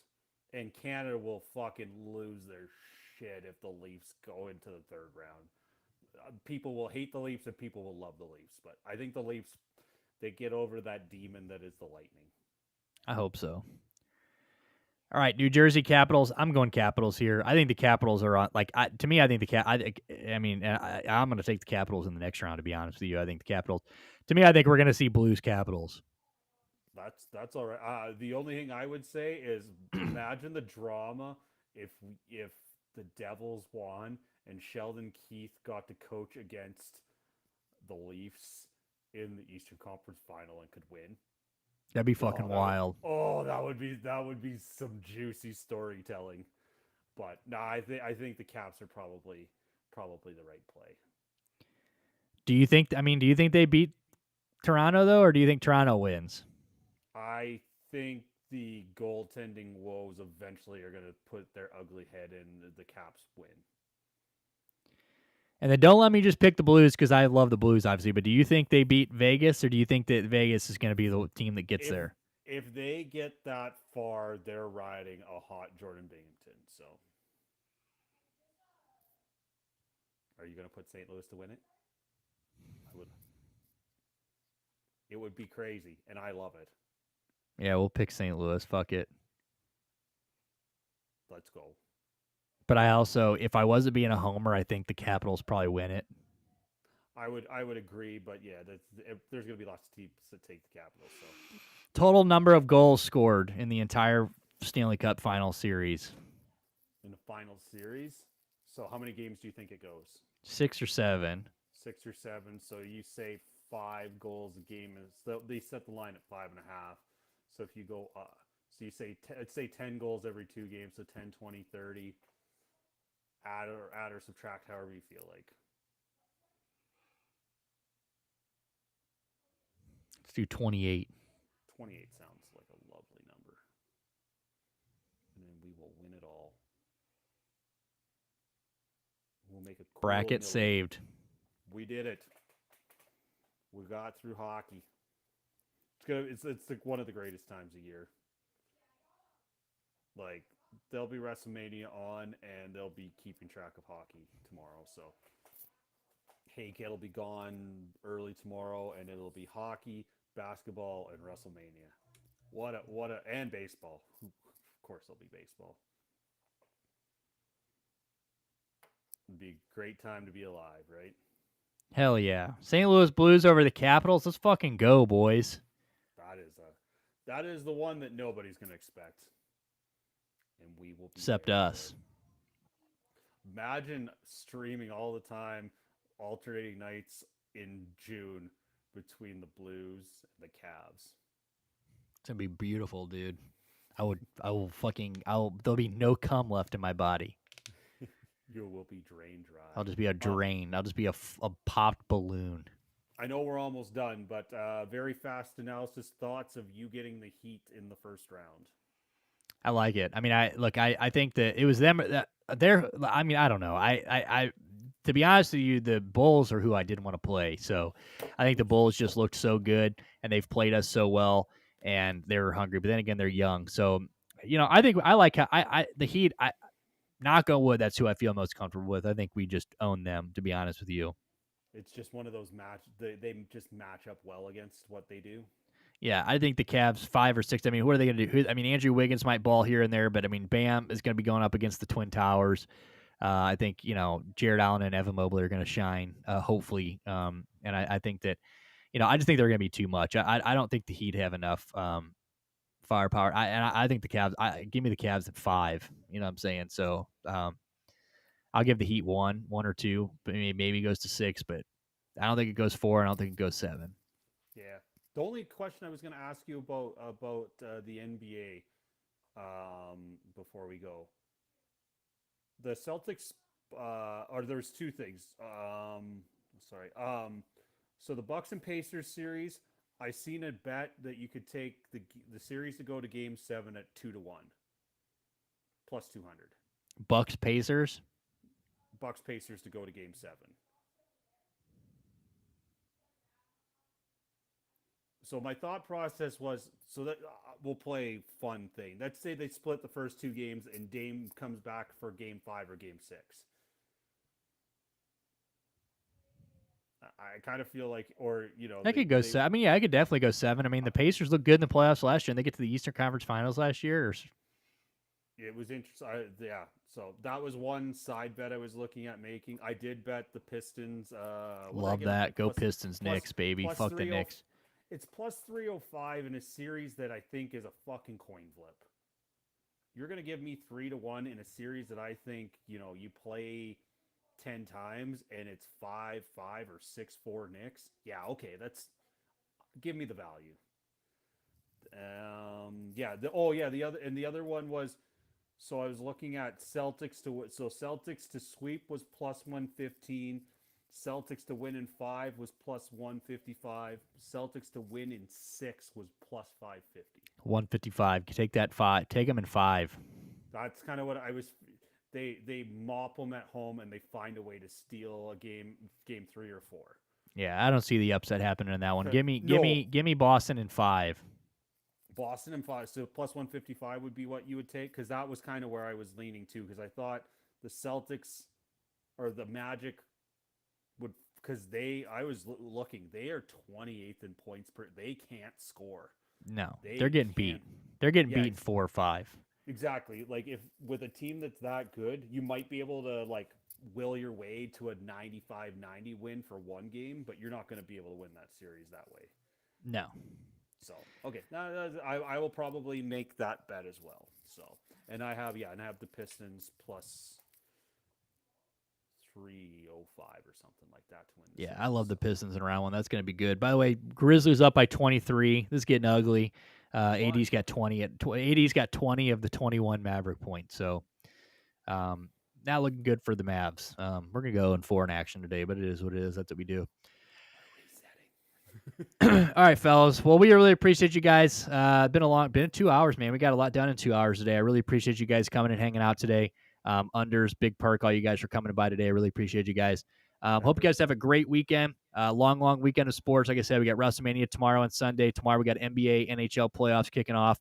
and Canada will fucking lose their shit if the Leafs go into the third round. People will hate the Leafs and people will love the Leafs, but I think the Leafs, they get over that demon that is the Lightning. I hope so. All right, New Jersey Capitals. I'm going Capitals here. I think the Capitals are on. To me, I think the I'm going to take the Capitals in the next round. To be honest with you, I think the Capitals. To me, I think we're going to see Blues Capitals. That's all right. The only thing I would say is imagine the drama if the Devils won and Sheldon Keefe got to coach against the Leafs in the Eastern Conference Final and could win. That'd be fucking wild. That would be some juicy storytelling. But no, I think the Caps are probably the right play. Do you think? Do you think they beat Toronto though, or do you think Toronto wins? I think the goaltending woes eventually are going to put their ugly head in. The Caps win. And then don't let me just pick the Blues because I love the Blues, obviously. But do you think they beat Vegas, or do you think that Vegas is going to be the team that gets there? If they get that far, they're riding a hot Jordan Binghamton. So Are you going to put St. Louis to win it? I would. It would be crazy, and I love it. Yeah, we'll pick St. Louis. Fuck it. Let's go. But I also, if I wasn't being a homer, I think the Capitals probably win it. I would agree, but yeah, there's going to be lots of teams that take the Capitals. So Total number of goals scored in the entire Stanley Cup final series. in the final series, so how many games do you think it goes? 6 or 7. 6 or 7. So you say 5 goals a game is they set the line at 5.5. So if you go, so you say let's say 10 goals every 2 games, so 10, 20, 30. Add or subtract however you feel like. Let's do 28. 28 sounds like a lovely number, and then we will win it all. We'll make a cool Bracket million. saved. We did it. We got through hockey. It's gonna. It's like one of the greatest times of year. Like there'll be WrestleMania on, and they'll be keeping track of hockey tomorrow. So Hank will be gone early tomorrow, and it'll be hockey, basketball, and WrestleMania. And baseball. Of course, there'll be baseball. It'd be a great time to be alive, right? Hell yeah. St. Louis Blues over the Capitals. Let's fucking go, boys. That is the one that nobody's gonna expect, and we will be Except there us. Imagine streaming all the time, alternating nights in June between the Blues and the Cavs. It's gonna be beautiful, dude. There'll be no cum left in my body. You will be drained dry. I'll just be a drain. I'll just be a popped balloon. I know we're almost done, but very fast analysis. Thoughts of you getting the Heat in the first round? I like it. I mean, I think that it was them that they're. I mean, I don't know. To be honest with you, the Bulls are who I didn't want to play. So I think the Bulls just looked so good, and they've played us so well, and they were hungry. But then again, they're young. So I think I like how the Heat. Knock on wood, that's who I feel most comfortable with. I think we just own them. To be honest with you. It's just one of those they just match up well against what they do. Yeah, I think the Cavs 5 or 6. I mean, what are they going to do? I mean, Andrew Wiggins might ball here and there, but I mean, Bam is going to be going up against the Twin Towers. I think Jared Allen and Evan Mobley are going to shine, hopefully. And I think that I just think they're going to be too much. I don't think the Heat have enough firepower. I think the Cavs. Give me the Cavs at 5. You know what I'm saying? So I'll give the Heat 1 or 2, but maybe it goes to 6. But I don't think it goes 4. I don't think it goes 7. Yeah. The only question I was going to ask you about the NBA before we go, the Celtics, or there's two things. Sorry. So the Bucks and Pacers series, I seen a bet that you could take the series to go to Game 7 at 2-1, plus 200. Bucks Pacers. Bucks Pacers to go to Game 7. So my thought process was, so that we'll play fun thing. Let's say they split the first 2 games and Dame comes back for Game 5 or Game 6. I kind of feel like, or I could go 7. I mean, yeah, I could definitely go 7. I mean, the Pacers looked good in the playoffs last year, and they get to the Eastern Conference Finals last year. It was interesting. Yeah, so that was one side bet I was looking at making. I did bet the Pistons. Love that. Go Pistons, Knicks, baby. Fuck the Knicks. It's plus 305 in a series that I think is a fucking coin flip. You're going to give me 3-1 in a series that I think, you play 10 times and it's 5-5 or 6-4 Knicks. Yeah, okay, give me the value. The other one was, so I was looking at Celtics to sweep was plus 115. Celtics to win in 5 was plus 155. Celtics to win in 6 was plus 550. 155. Take that 5. Take them in 5. That's kind of what I was. They mop them at home and they find a way to steal a game 3 or 4. Yeah, I don't see the upset happening in that one. Give me Boston in 5. Boston in 5. So plus 155 would be what you would take, because that was kind of where I was leaning to, because I thought the Celtics or the Magic because I was looking, they are 28th in points per. They can't score. No, They they're getting can't. beat. They're getting Yeah, beaten 4 or 5. exactly. Like if with a team that's that good, you might be able to like will your way to a 95-90 win for one game, but you're not going to be able to win that series that way. No. So okay, I will probably make that bet as well. So and I have the Pistons plus 305 or something like that to win. Yeah, I love the Pistons in round one. That's going to be good. By the way, Grizzlies up by 23. This is getting ugly. AD's got 20. AD's got 20 of the 21 Maverick points. So not looking good for the Mavs. We're going to go in 4 in action today, but it is what it is. That's what we do. All right, fellas. Well, we really appreciate you guys. Been 2 hours, man. We got a lot done in 2 hours today. I really appreciate you guys coming and hanging out today. Unders, Big Perk, all you guys for coming by today. I really appreciate you guys. Hope you guys have a great weekend. Long weekend of sports. Like I said, we got WrestleMania tomorrow and Sunday. Tomorrow we got NBA, NHL playoffs kicking off.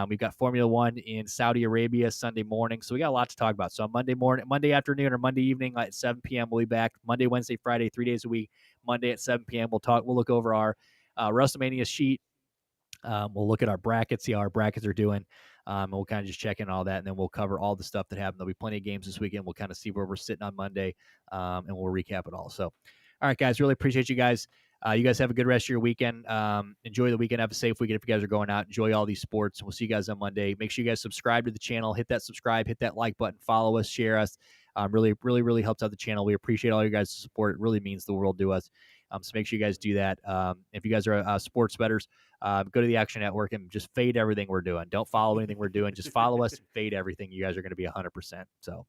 We've got Formula One in Saudi Arabia Sunday morning. So we got a lot to talk about. So Monday afternoon or Monday evening at 7 p.m. we'll be back. Monday, Wednesday, Friday, 3 days a week. Monday at 7 p.m. We'll look over our WrestleMania sheet. We'll look at our brackets, see how our brackets are doing. And we'll kind of just check in all that, and then we'll cover all the stuff that happened. There'll be plenty of games this weekend. We'll kind of see where we're sitting on Monday, and we'll recap it all. So, all right, guys, really appreciate you guys. You guys have a good rest of your weekend. Enjoy the weekend. Have a safe weekend if you guys are going out. Enjoy all these sports, and we'll see you guys on Monday. Make sure you guys subscribe to the channel. Hit that subscribe. Hit that like button. Follow us. Share us. Really helps out the channel. We appreciate all you guys' support. It really means the world to us. So make sure you guys do that. If you guys are sports bettors, go to the Action Network and just fade everything we're doing. Don't follow anything we're doing. Just follow us and fade everything. You guys are going to be 100%. So,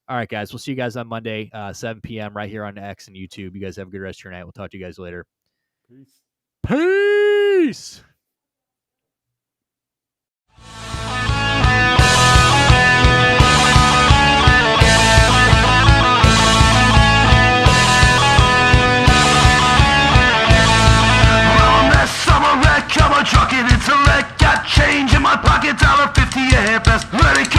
all right, guys. We'll see you guys on Monday, 7 p.m. right here on X and YouTube. You guys have a good rest of your night. We'll talk to you guys later. Peace. Peace. Summer wreck, I'm a drunken intellect. Got change in my pocket, $1.50 at best. Let it go.